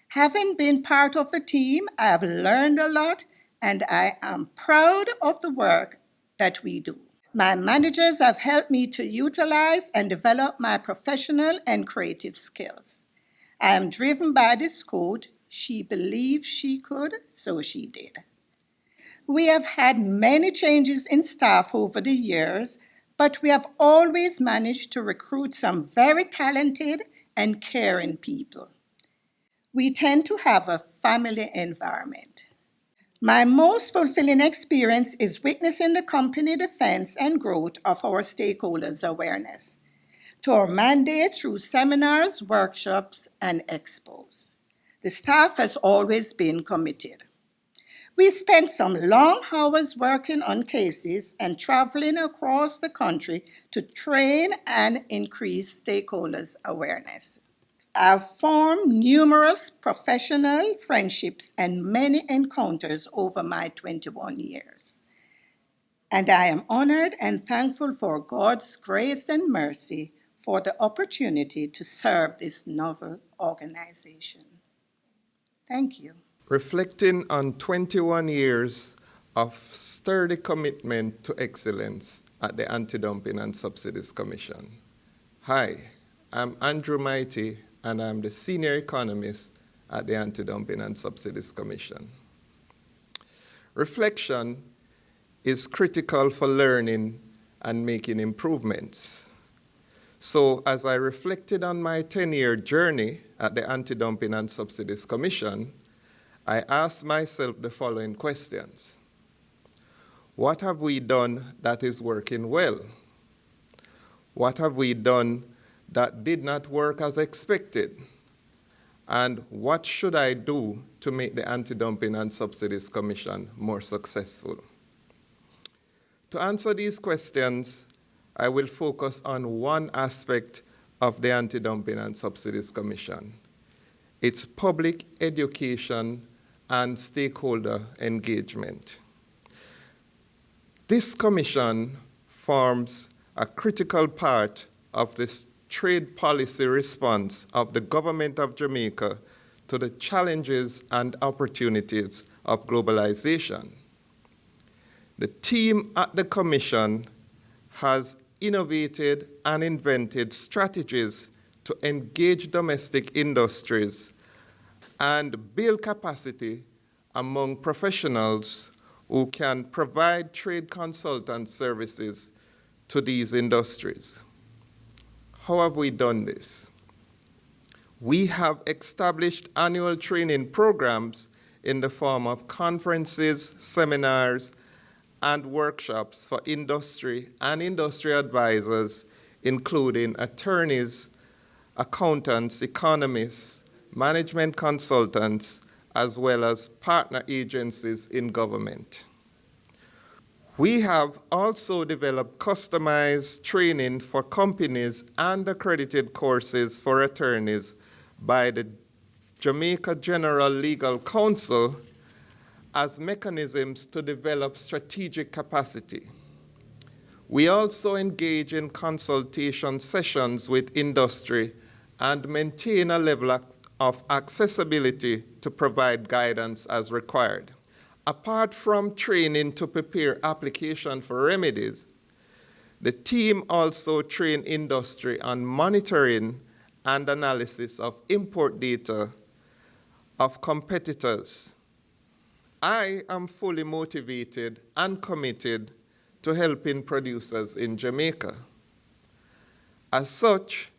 Having been part of the team, I have learned a lot, and I am proud of the work that we do. My managers have helped me to utilize and develop my professional and creative skills. I am driven by this quote, "She believed she could, so she did." We have had many changes in staff over the years, but we have always managed to recruit some very talented and caring people. We tend to have a family environment. My most fulfilling experience is witnessing the company defense and growth of our stakeholders' awareness to our mandate through seminars, workshops, and expos. The staff has always been committed. We spent some long hours working on cases and traveling across the country to train and increase stakeholders' awareness. I've formed numerous professional friendships and many encounters over my 21 years. And I am honored and thankful for God's grace and mercy for the opportunity to serve this novel organization. Thank you. Reflecting on 21 years of sturdy commitment to excellence at the Anti-Dumping and Subsidies Commission. Hi, I'm Andrew Mighty, and I'm the Senior Economist at the Anti-Dumping and Subsidies Commission. Reflection is critical for learning and making improvements. So as I reflected on my 10-year journey at the Anti-Dumping and Subsidies Commission, I asked myself the following questions. What have we done that is working well? What have we done that did not work as expected? And what should I do to make the Anti-Dumping and Subsidies Commission more successful? To answer these questions, I will focus on one aspect of the Anti-Dumping and Subsidies Commission, its public education and stakeholder engagement. This commission forms a critical part of this trade policy response of the government of Jamaica to the challenges and opportunities of globalization. The team at the Commission has innovated and invented strategies to engage domestic industries and build capacity among professionals who can provide trade consultant services to these industries. How have we done this? We have established annual training programs in the form of conferences, seminars, and workshops for industry and industry advisors, including attorneys, accountants, economists, management consultants, as well as partner agencies in government. We have also developed customized training for companies and accredited courses for attorneys by the Jamaica General Legal Council as mechanisms to develop strategic capacity. We also engage in consultation sessions with industry and maintain a level of accessibility to provide guidance as required. Apart from training to prepare application for remedies, the team also train industry on monitoring and analysis of import data of competitors. I am fully motivated and committed to helping producers in Jamaica. As such,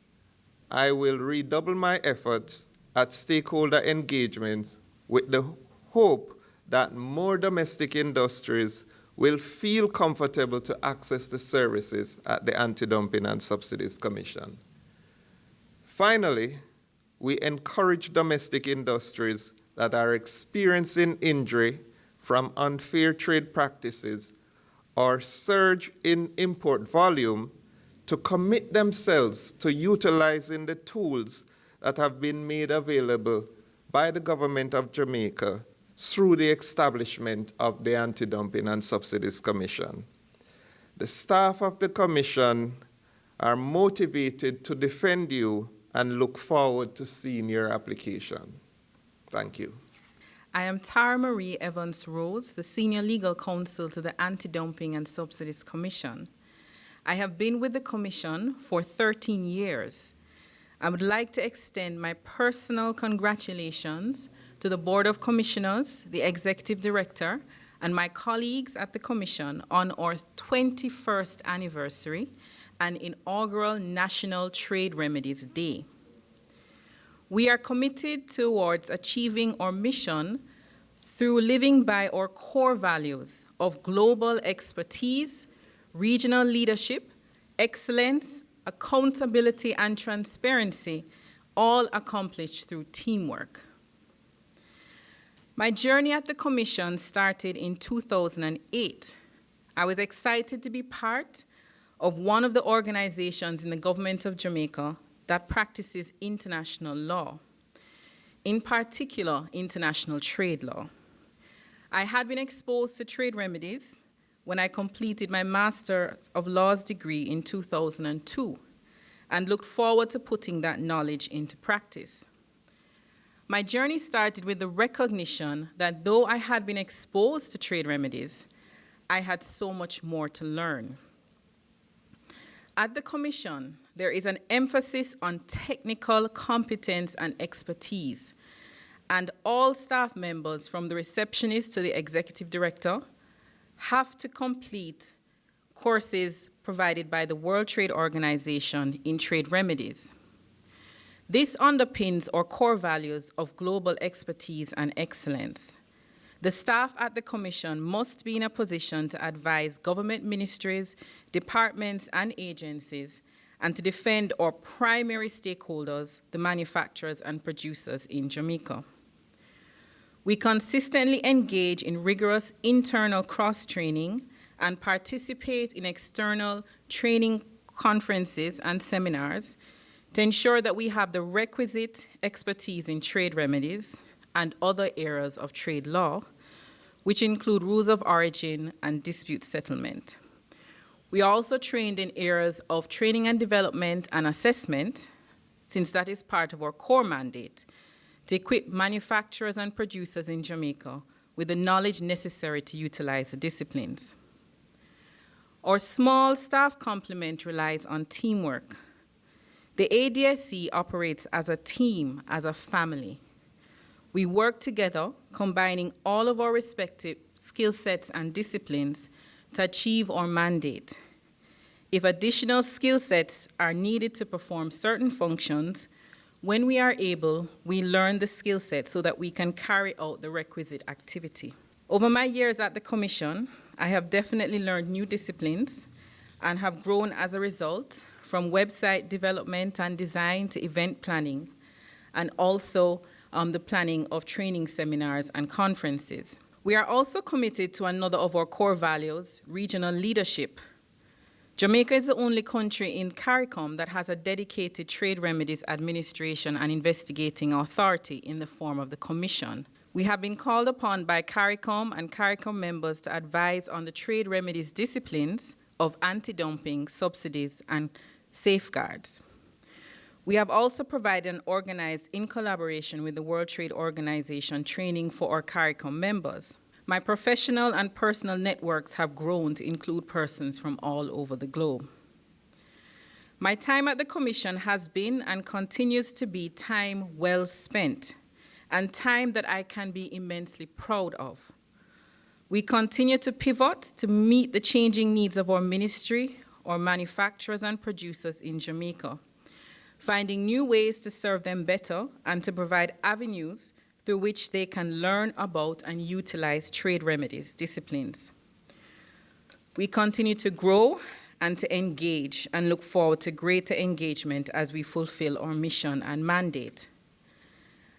I will redouble my efforts at stakeholder engagements with the hope that more domestic industries will feel comfortable to access the services at the Anti-Dumping and Subsidies Commission. Finally, we encourage domestic industries that are experiencing injury from unfair trade practices or surge in import volume to commit themselves to utilizing the tools that have been made available by the government of Jamaica through the establishment of the Anti-Dumping and Subsidies Commission. The staff of the Commission are motivated to defend you and look forward to seeing your application. Thank you. I am Tara Marie Evans Rhodes, the Senior Legal Counsel to the Anti-Dumping and Subsidies Commission. I have been with the Commission for 13 years. I would like to extend my personal congratulations to the Board of Commissioners, the Executive Director, and my colleagues at the Commission on our 21st anniversary and inaugural National Trade Remedies Day. We are committed towards achieving our mission through living by our core values of global expertise, regional leadership, excellence, accountability, and transparency, all accomplished through teamwork. My journey at the Commission started in 2008. I was excited to be part of one of the organizations in the government of Jamaica that practices international law, in particular, international trade law. I had been exposed to trade remedies when I completed my Master of Laws degree in 2002 and looked forward to putting that knowledge into practice. My journey started with the recognition that though I had been exposed to trade remedies, I had so much more to learn. At the Commission, there is an emphasis on technical competence and expertise, and all staff members from the receptionist to the executive director have to complete courses provided by the World Trade Organization in trade remedies. This underpins our core values of global expertise and excellence. The staff at the Commission must be in a position to advise government ministries, departments, and agencies, and to defend our primary stakeholders, the manufacturers and producers in Jamaica. We consistently engage in rigorous internal cross-training and participate in external training conferences and seminars to ensure that we have the requisite expertise in trade remedies and other areas of trade law, which include rules of origin and dispute settlement. We are also trained in areas of training and development and assessment, since that is part of our core mandate, to equip manufacturers and producers in Jamaica with the knowledge necessary to utilize the disciplines. Our small staff complement relies on teamwork. The ADSC operates as a team, as a family. We work together, combining all of our respective skill sets and disciplines to achieve our mandate. If additional skill sets are needed to perform certain functions, when we are able, we learn the skill set so that we can carry out the requisite activity. Over my years at the Commission, I have definitely learned new disciplines and have grown as a result, from website development and design to event planning, and also the planning of training seminars and conferences. We are also committed to another of our core values, regional leadership. Jamaica is the only country in CARICOM that has a dedicated trade remedies administration and investigating authority in the form of the Commission. We have been called upon by CARICOM and CARICOM members to advise on the trade remedies disciplines of anti-dumping, subsidies, and safeguards. We have also provided and organized, in collaboration with the World Trade Organization, training for our CARICOM members. My professional and personal networks have grown to include persons from all over the globe. My time at the Commission has been and continues to be time well spent, and time that I can be immensely proud of. We continue to pivot to meet the changing needs of our ministry, our manufacturers and producers in Jamaica, finding new ways to serve them better and to provide avenues through which they can learn about and utilize trade remedies disciplines. We continue to grow and to engage and look forward to greater engagement as we fulfill our mission and mandate.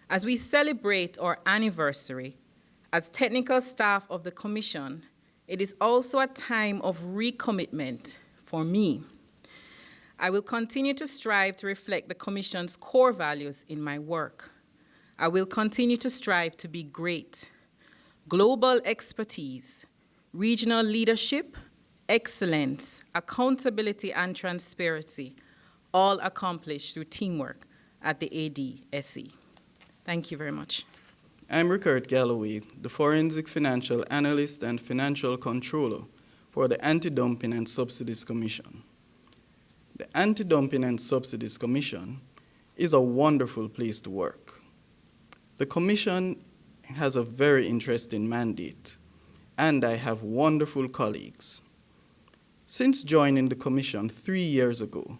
As we celebrate our anniversary, as technical staff of the Commission, it is also a time of recommitment for me. I will continue to strive to reflect the Commission's core values in my work. I will continue to strive to be great. Global expertise, regional leadership, excellence, accountability, and transparency, all accomplished through teamwork at the ADSC. Thank you very much. I'm Rickard Galloway, the Forensic Financial Analyst and Financial Controller for the Anti-Dumping and Subsidies Commission. The Anti-Dumping and Subsidies Commission is a wonderful place to work. The Commission has a very interesting mandate, and I have wonderful colleagues. Since joining the Commission 3 years ago,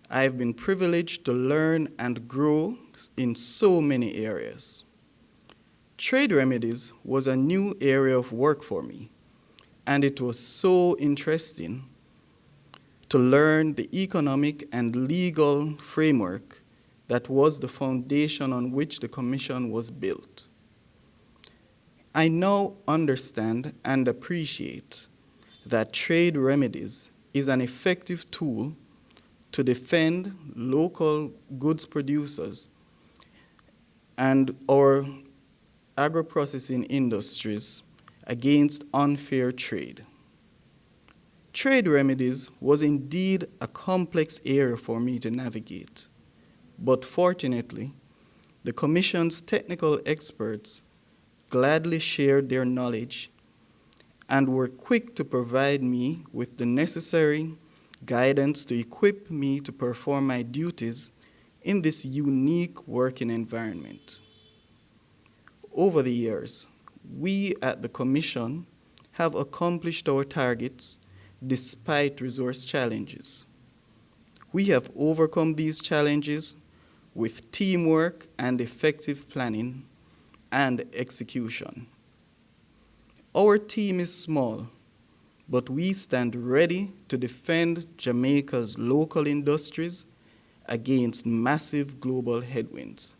I have been privileged to learn and grow in so many areas. Trade remedies was a new area of work for me, and it was so interesting to learn the economic and legal framework that was the foundation on which the Commission was built. I now understand and appreciate that trade remedies is an effective tool to defend local goods producers and our agro-processing industries against unfair trade. Trade remedies was indeed a complex area for me to navigate, but fortunately, the Commission's technical experts gladly shared their knowledge and were quick to provide me with the necessary guidance to equip me to perform my duties in this unique working environment. Over the years, we at the Commission have accomplished our targets despite resource challenges. We have overcome these challenges with teamwork and effective planning and execution. Our team is small, but we stand ready to defend Jamaica's local industries against massive global headwinds.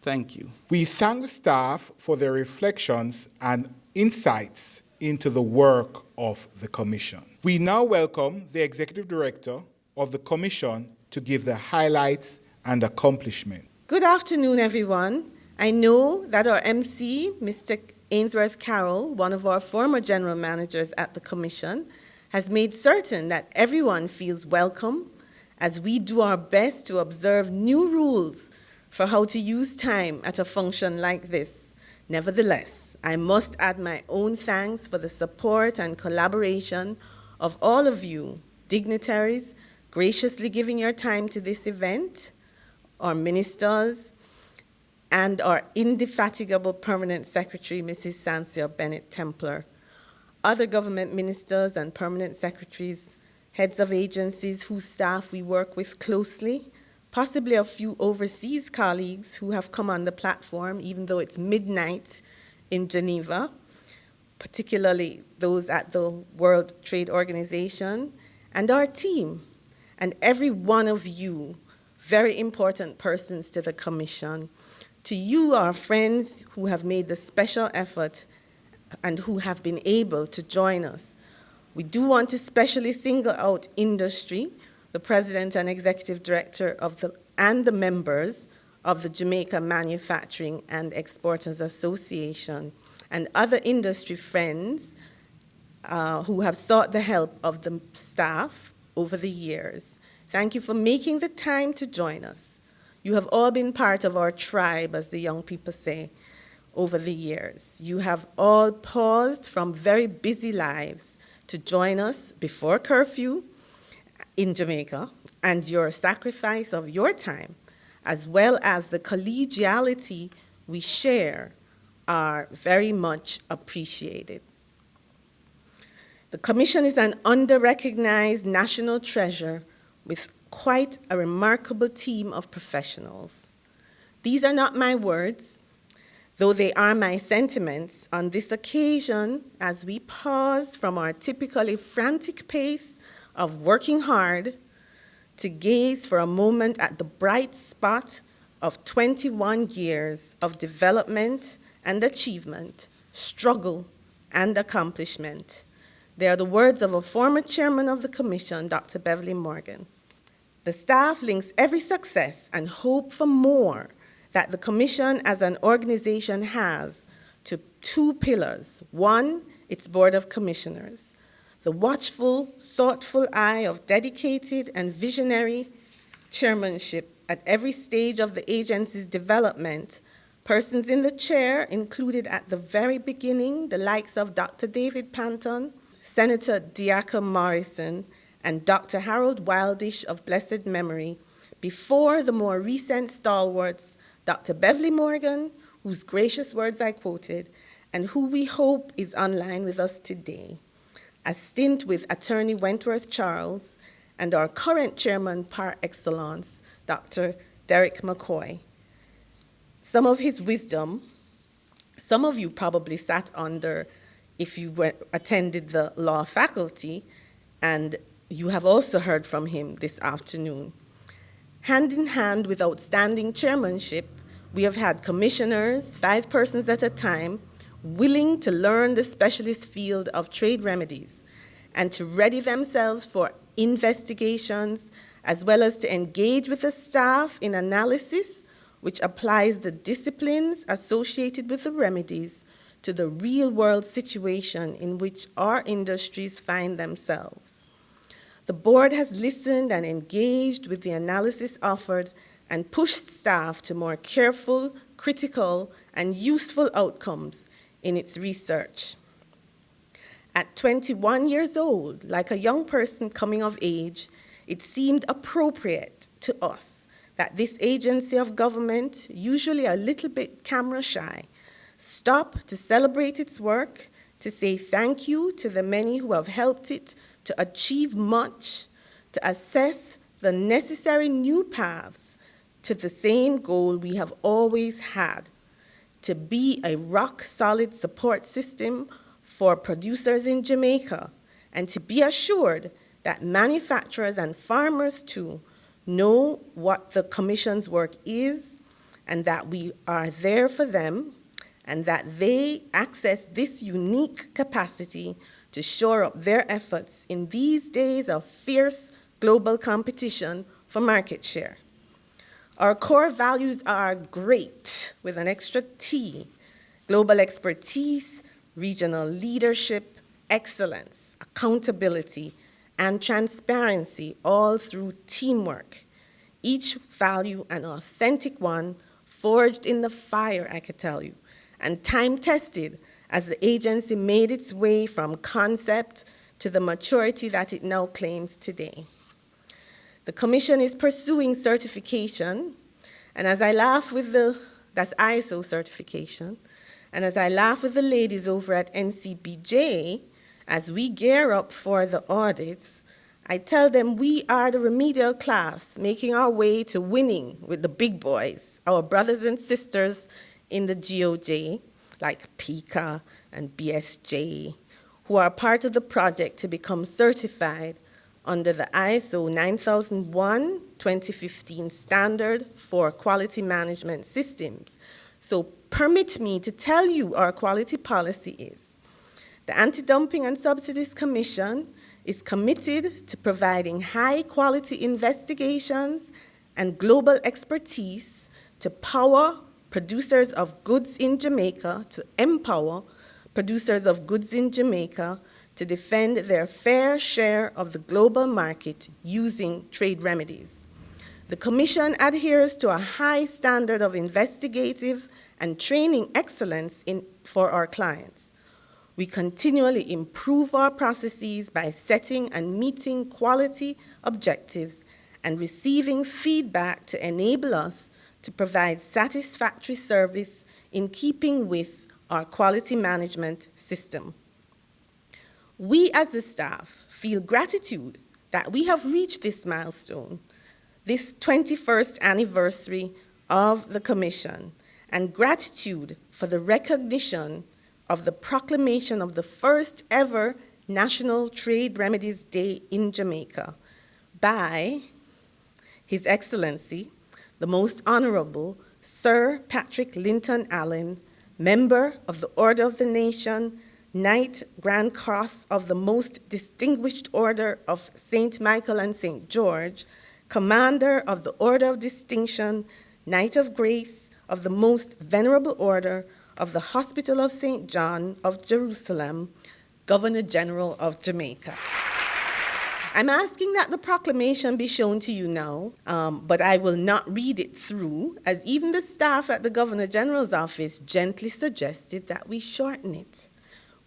Thank you. We thank the staff for their reflections and insights into the work of the Commission. We now welcome the Executive Director of the Commission to give the highlights and accomplishments. Good afternoon, everyone. I know that our MC, Mr. Ainsworth Carroll, one of our former general managers at the Commission, has made certain that everyone feels welcome as we do our best to observe new rules for how to use time at a function like this. Nevertheless, I must add my own thanks for the support and collaboration of all of you, dignitaries, graciously giving your time to this event, our ministers, and our indefatigable Permanent Secretary, Mrs. Sansia Bennett-Templer, other government ministers and permanent secretaries, heads of agencies whose staff we work with closely, possibly a few overseas colleagues who have come on the platform, even though it's midnight in Geneva, particularly those at the World Trade Organization, and our team, and every one of you, very important persons to the Commission. To you, our friends who have made the special effort and who have been able to join us. We do want to especially single out industry, the president and executive director and the members of the Jamaica Manufacturing and Exporters Association, and other industry friends who have sought the help of the staff over the years. Thank you for making the time to join us. You have all been part of our tribe, as the young people say, over the years. You have all paused from very busy lives to join us before curfew in Jamaica, and your sacrifice of your time, as well as the collegiality we share, are very much appreciated. The Commission is an under-recognized national treasure with quite a remarkable team of professionals. These are not my words, though they are my sentiments on this occasion as we pause from our typically frantic pace of working hard to gaze for a moment at the bright spot of 21 years of development and achievement, struggle and accomplishment. They are the words of a former chairman of the Commission, Dr. Beverly Morgan. The staff links every success and hope for more that the Commission as an organization has to two pillars. One, its Board of Commissioners. The watchful, thoughtful eye of dedicated and visionary chairmanship at every stage of the agency's development. Persons in the chair included at the very beginning, the likes of Dr. David Panton, Senator Diaka Morrison, and Dr. Harold Wildish of blessed memory, before the more recent stalwarts, Dr. Beverly Morgan, whose gracious words I quoted, and who we hope is online with us today. A stint with Attorney Wentworth Charles, and our current chairman par excellence, Dr. Derek McCoy. Some of his wisdom, some of you probably sat under if you attended the law faculty, and you have also heard from him this afternoon. Hand in hand with outstanding chairmanship, we have had commissioners, 5 persons at a time, willing to learn the specialist field of trade remedies and to ready themselves for investigations, as well as to engage with the staff in analysis, which applies the disciplines associated with the remedies to the real-world situation in which our industries find themselves. The board has listened and engaged with the analysis offered and pushed staff to more careful, critical, and useful outcomes in its research. At 21 years old, like a young person coming of age, it seemed appropriate to us that this agency of government, usually a little bit camera shy, stop to celebrate its work, to say thank you to the many who have helped it to achieve much, to assess the necessary new paths to the same goal we have always had, to be a rock-solid support system for producers in Jamaica, and to be assured that manufacturers and farmers too know what the Commission's work is, and that we are there for them, and that they access this unique capacity to shore up their efforts in these days of fierce global competition for market share. Our core values are GREAT, with an extra T: global expertise, regional leadership, excellence, accountability, and transparency, all through teamwork. Each value an authentic one, forged in the fire, I could tell you, and time-tested as the agency made its way from concept to the maturity that it now claims today. The Commission is pursuing certification, and as I laugh with that's ISO certification, and as I laugh with the ladies over at NCBJ, as we gear up for the audits, I tell them we are the remedial class making our way to winning with the big boys, our brothers and sisters in the GOJ, like PICA and BSJ, who are part of the project to become certified under the ISO 9001:2015 standard for quality management systems. So permit me to tell you our quality policy is The Anti-Dumping and Subsidies Commission is committed to providing high-quality investigations and global expertise to power producers of goods in Jamaica, to empower producers of goods in Jamaica to defend their fair share of the global market using trade remedies. The Commission adheres to a high standard of investigative and training excellence for our clients. We continually improve our processes by setting and meeting quality objectives and receiving feedback to enable us to provide satisfactory service in keeping with our quality management system. We as the staff feel gratitude that we have reached this milestone, this 21st anniversary of the Commission, and gratitude for the recognition of the proclamation of the first ever National Trade Remedies Day in Jamaica by His Excellency, the Most Honorable Sir Patrick Linton Allen, Member of the Order of the Nation, Knight Grand Cross of the Most Distinguished Order of St. Michael and St. George, Commander of the Order of Distinction, Knight of Grace of the Most Venerable Order of the Hospital of St. John of Jerusalem, Governor General of Jamaica. I'm asking that the proclamation be shown to you now, but I will not read it through, as even the staff at the Governor General's office gently suggested that we shorten it.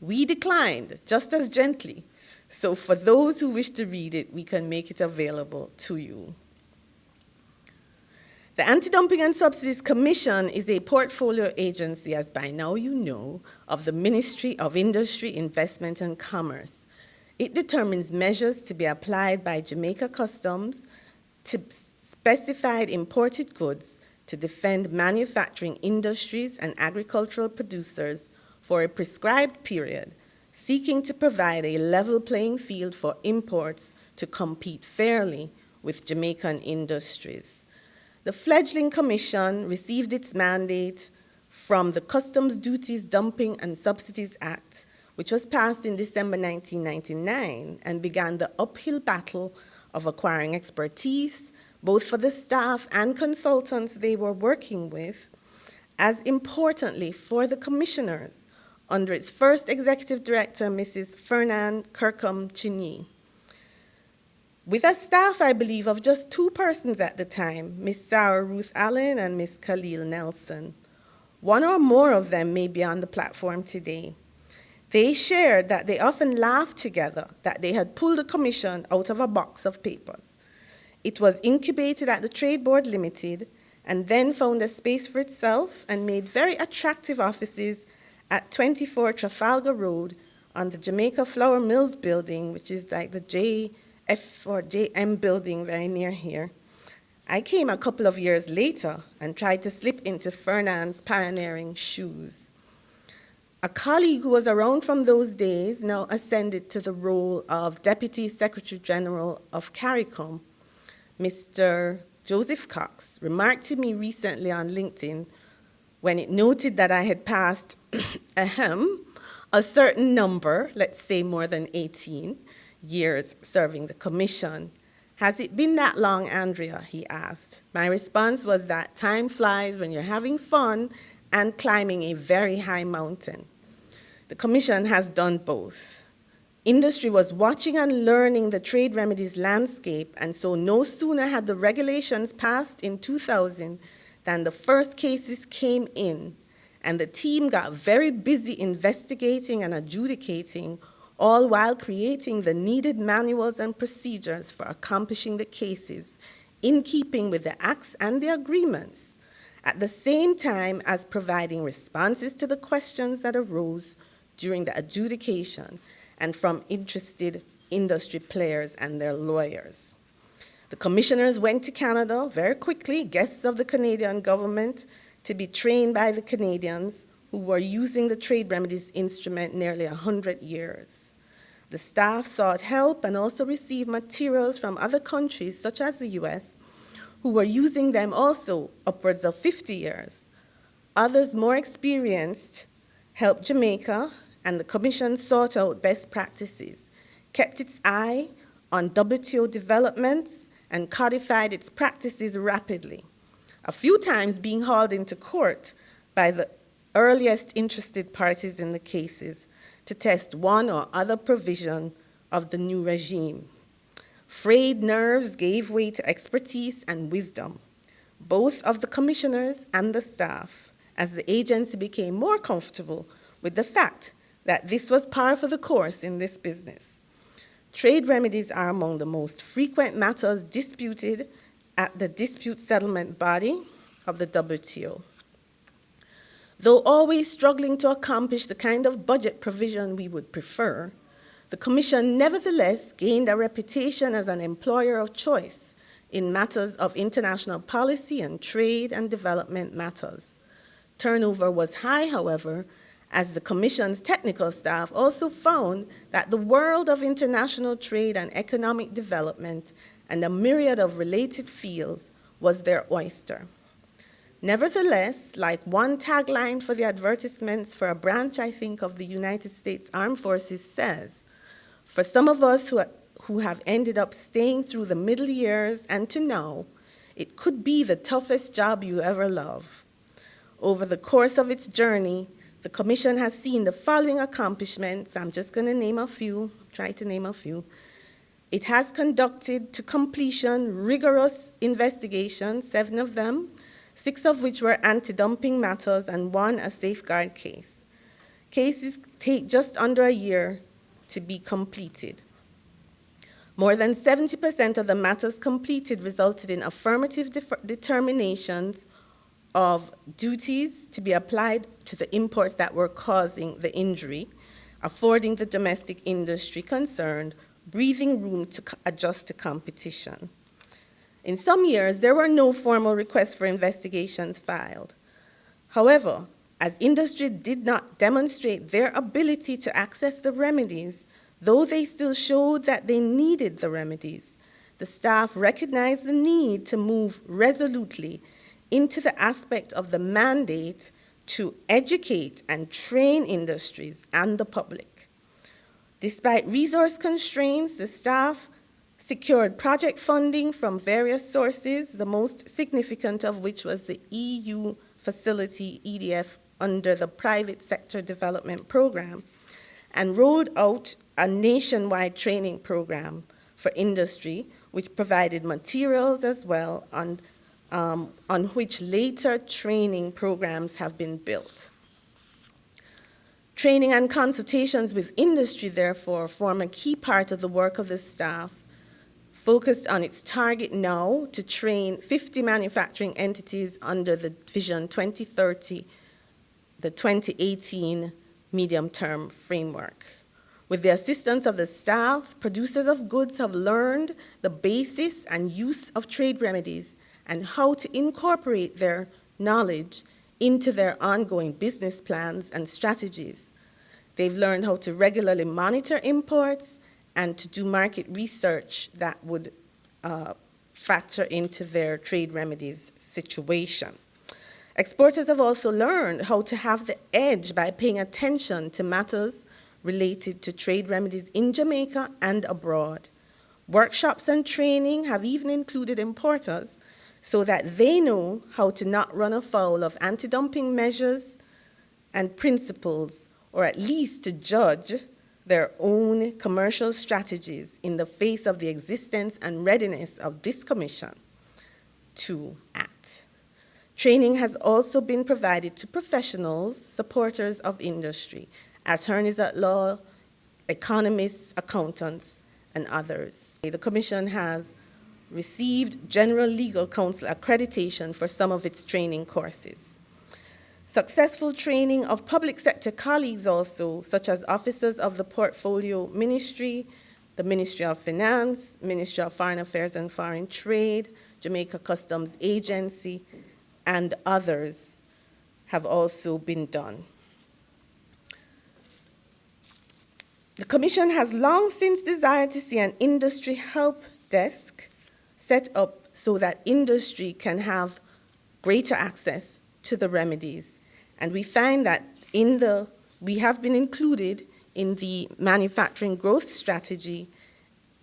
We declined, just as gently. So for those who wish to read it, we can make it available to you. The Anti-Dumping and Subsidies Commission is a portfolio agency, as by now you know, of the Ministry of Industry, Investment and Commerce. It determines measures to be applied by Jamaica Customs to specified imported goods to defend manufacturing industries and agricultural producers for a prescribed period, seeking to provide a level playing field for imports to compete fairly with Jamaican industries. The fledgling commission received its mandate from the Customs Duties, Dumping and Subsidies Act, which was passed in December 1999 and began the uphill battle of acquiring expertise, both for the staff and consultants they were working with, as importantly for the commissioners, under its first executive director, Mrs. Fernan Kirkham-Chinyi. With a staff, I believe, of just 2 persons at the time, Miss Sarah Ruth Allen and Miss Khalil Nelson. One or more of them may be on the platform today. They shared that they often laughed together that they had pulled the commission out of a box of papers. It was incubated at the Trade Board Limited and then found a space for itself and made very attractive offices at 24 Trafalgar Road on the Jamaica Flour Mills building, which is like the JF or JM building very near here. I came a couple of years later and tried to slip into Fernand's pioneering shoes. A colleague who was around from those days now ascended to the role of Deputy Secretary General of CARICOM, Mr. Joseph Cox, remarked to me recently on LinkedIn when it noted that I had passed a certain number, let's say more than 18 years serving the commission. Has it been that long, Andrea? He asked. My response was that time flies when you're having fun and climbing a very high mountain. The commission has done both. Industry was watching and learning the trade remedies landscape, and so no sooner had the regulations passed in 2000 than the first cases came in, and the team got very busy investigating and adjudicating, all while creating the needed manuals and procedures for accomplishing the cases in keeping with the acts and the agreements, at the same time as providing responses to the questions that arose during the adjudication and from interested industry players and their lawyers. The commissioners went to Canada very quickly, guests of the Canadian government, to be trained by the Canadians who were using the trade remedies instrument nearly 100 years. The staff sought help and also received materials from other countries, such as the US, who were using them also upwards of 50 years. Others more experienced helped Jamaica and the Commission sought out best practices, kept its eye on WTO developments, and codified its practices rapidly, a few times being hauled into court by the earliest interested parties in the cases to test one or other provision of the new regime. Frayed nerves gave way to expertise and wisdom, both of the commissioners and the staff, as the agency became more comfortable with the fact that this was par for the course in this business. Trade remedies are among the most frequent matters disputed at the dispute settlement body of the WTO. Though always struggling to accomplish the kind of budget provision we would prefer, the Commission nevertheless gained a reputation as an employer of choice in matters of international policy and trade and development matters. Turnover was high, however, as the Commission's technical staff also found that the world of international trade and economic development and a myriad of related fields was their oyster. Nevertheless, like one tagline for the advertisements for a branch, I think, of the United States Armed Forces says, for some of us who have ended up staying through the middle years and to now, it could be the toughest job you'll ever love. Over the course of its journey, the Commission has seen the following accomplishments. I'm just going to name a few, try to name a few. It has conducted to completion rigorous investigations, 7 of them, 6 of which were anti-dumping matters and 1 a safeguard case. Cases take just under a year to be completed. More than 70% of the matters completed resulted in affirmative determinations of duties to be applied to the imports that were causing the injury, affording the domestic industry concerned breathing room to adjust to competition. In some years, there were no formal requests for investigations filed. However, as industry did not demonstrate their ability to access the remedies, though they still showed that they needed the remedies, the staff recognized the need to move resolutely into the aspect of the mandate to educate and train industries and the public. Despite resource constraints, the staff secured project funding from various sources, the most significant of which was the EU facility, EDF, under the Private Sector Development Program, and rolled out a nationwide training program for industry, which provided materials as well on which later training programs have been built. Training and consultations with industry, therefore, form a key part of the work of the staff, focused on its target now to train 50 manufacturing entities under the Vision 2030, the 2018 medium-term framework. With the assistance of the staff, producers of goods have learned the basis and use of trade remedies and how to incorporate their knowledge into their ongoing business plans and strategies. They've learned how to regularly monitor imports and to do market research that would factor into their trade remedies situation. Exporters have also learned how to have the edge by paying attention to matters related to trade remedies in Jamaica and abroad. Workshops and training have even included importers so that they know how to not run afoul of anti-dumping measures and principles, or at least to judge their own commercial strategies in the face of the existence and readiness of this commission to act. Training has also been provided to professionals, supporters of industry, attorneys at law, economists, accountants, and others. The Commission has received General Legal Counsel accreditation for some of its training courses. Successful training of public sector colleagues also, such as officers of the Portfolio Ministry, the Ministry of Finance, Ministry of Foreign Affairs and Foreign Trade, Jamaica Customs Agency, and others have also been done. The Commission has long since desired to see an industry help desk set up so that industry can have greater access to the remedies. And we find that in the We have been included in the manufacturing growth strategy,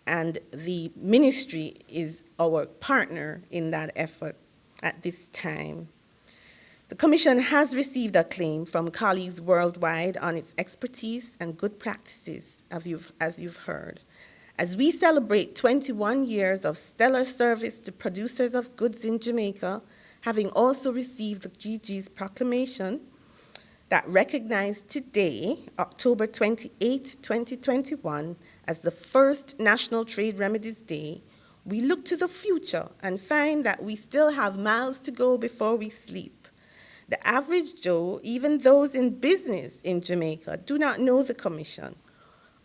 and the ministry is our partner in that effort at this time. The Commission has received acclaim from colleagues worldwide on its expertise and good practices, as you've heard. As we celebrate 21 years of stellar service to producers of goods in Jamaica, having also received the GG's proclamation that recognized today, October 28, 2021, as the first National Trade Remedies Day, we look to the future and find that we still have miles to go before we sleep. The average Joe, even those in business in Jamaica, do not know the Commission,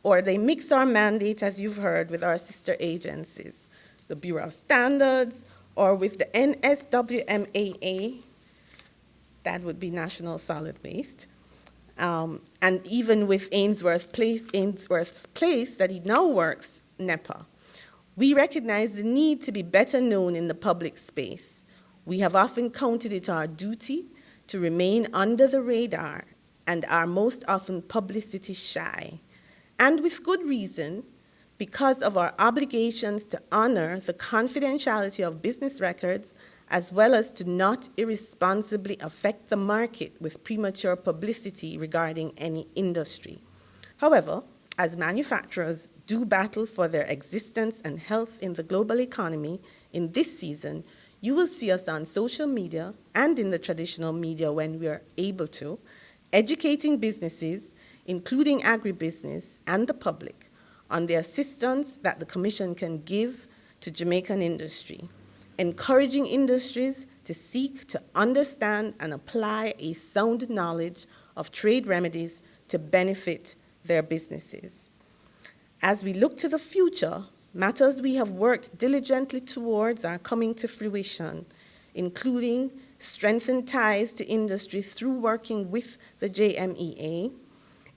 or they mix our mandate, as you've heard, with our sister agencies, the Bureau of Standards, or with the NSWMAA, that would be National Solid Waste, and even with Ainsworth's Place that he now works, NEPA. We recognize the need to be better known in the public space. We have often counted it our duty to remain under the radar and are most often publicity shy. And with good reason, because of our obligations to honor the confidentiality of business records, as well as to not irresponsibly affect the market with premature publicity regarding any industry. However, as manufacturers do battle for their existence and health in the global economy, in this season, you will see us on social media and in the traditional media when we are able to, educating businesses, including agribusiness and the public, on the assistance that the Commission can give to Jamaican industry, encouraging industries to seek to understand and apply a sound knowledge of trade remedies to benefit their businesses. As we look to the future, matters we have worked diligently towards are coming to fruition, including strengthened ties to industry through working with the JMEA,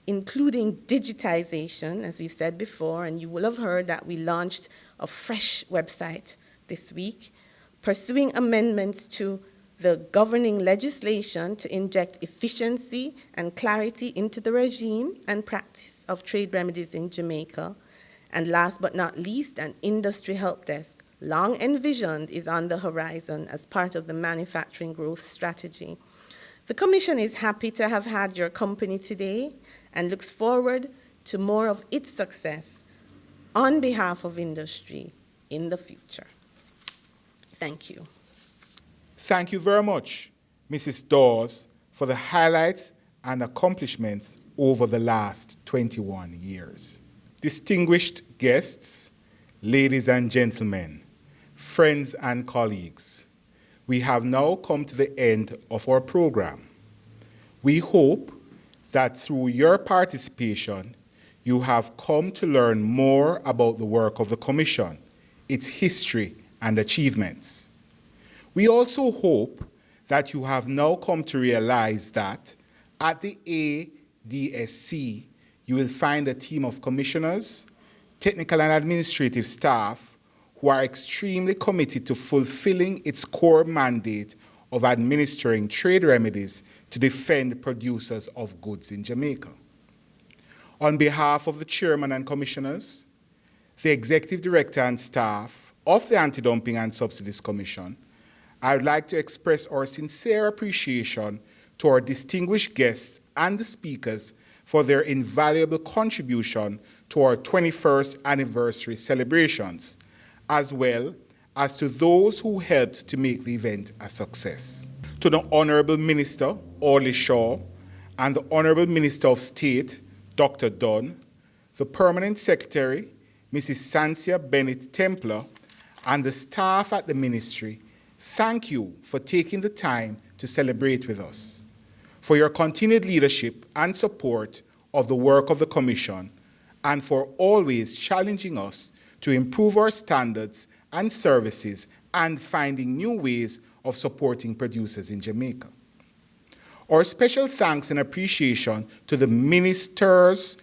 including digitization, as we've said before, and you will have heard that we launched a fresh website this week, pursuing amendments to the governing legislation to inject efficiency and clarity into the regime and practice of trade remedies in Jamaica. And last but not least, an industry help desk, long envisioned, is on the horizon as part of the manufacturing growth strategy. The Commission is happy to have had your company today and looks forward to more of its success on behalf of industry in the future. Thank you. Thank you very much, Mrs. Dawes, for the highlights and accomplishments over the last 21 years. Distinguished guests, ladies and gentlemen, friends and colleagues, we have now come to the end of our program. We hope that through your participation, you have come to learn more about the work of the Commission, its history and achievements. We also hope that you have now come to realize that at the ADSC, you will find a team of commissioners, technical and administrative staff who are extremely committed to fulfilling its core mandate of administering trade remedies to defend producers of goods in Jamaica. On behalf of the chairman and commissioners, the executive director and staff of the Anti-Dumping and Subsidies Commission, I would like to express our sincere appreciation to our distinguished guests and the speakers for their invaluable contribution to our 21st anniversary celebrations, as well as to those who helped to make the event a success. To the Honorable Minister, Audley Shaw, and the Honorable Minister of State, Dr. Dunn, the Permanent Secretary, Mrs. Sancia Bennett Templer, and the staff at the Ministry, thank you for taking the time to celebrate with us, for your continued leadership and support of the work of the Commission, and for always challenging us to improve our standards and services and finding new ways of supporting producers in Jamaica. Our special thanks and appreciation to the ministers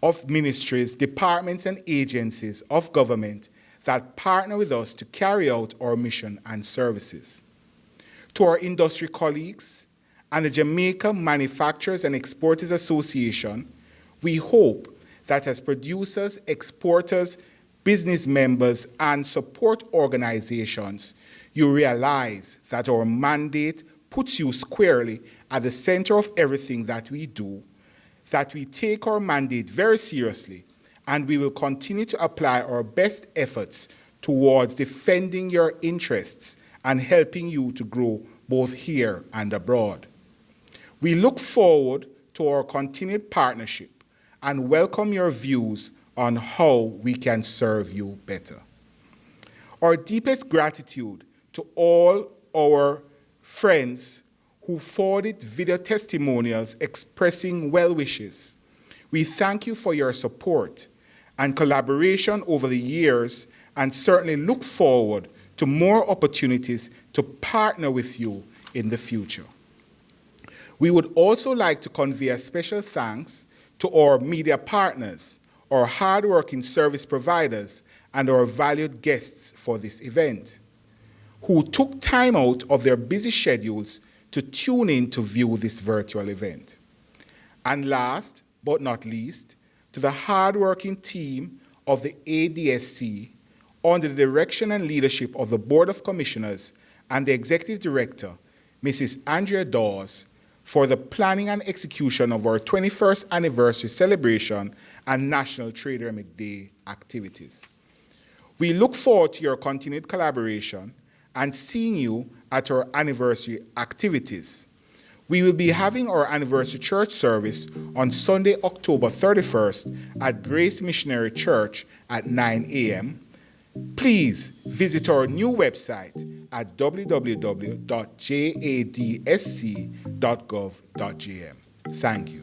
of ministries, departments, and agencies of government that partner with us to carry out our mission and services. To our industry colleagues and the Jamaica Manufacturers and Exporters Association, we hope that as producers, exporters, business members, and support organizations, you realize that our mandate puts you squarely at the center of everything that we do, that we take our mandate very seriously, and we will continue to apply our best efforts towards defending your interests and helping you to grow both here and abroad. We look forward to our continued partnership and welcome your views on how we can serve you better. Our deepest gratitude to all our friends who forwarded video testimonials expressing well wishes. We thank you for your support and collaboration over the years and certainly look forward to more opportunities to partner with you in the future. We would also like to convey a special thanks to our media partners, our hardworking service providers, and our valued guests for this event, who took time out of their busy schedules to tune in to view this virtual event. And last but not least, to the hardworking team of the ADSC under the direction and leadership of the Board of Commissioners and the Executive Director, Mrs. Andrea Dawes, for the planning and execution of our 21st anniversary celebration and National Trade Remit Day activities. We look forward to your continued collaboration and seeing you at our anniversary activities. We will be having our anniversary church service on Sunday, October 31st at Grace Missionary Church at 9 a.m. Please visit our new website at www.jadsc.gov.gm. Thank you.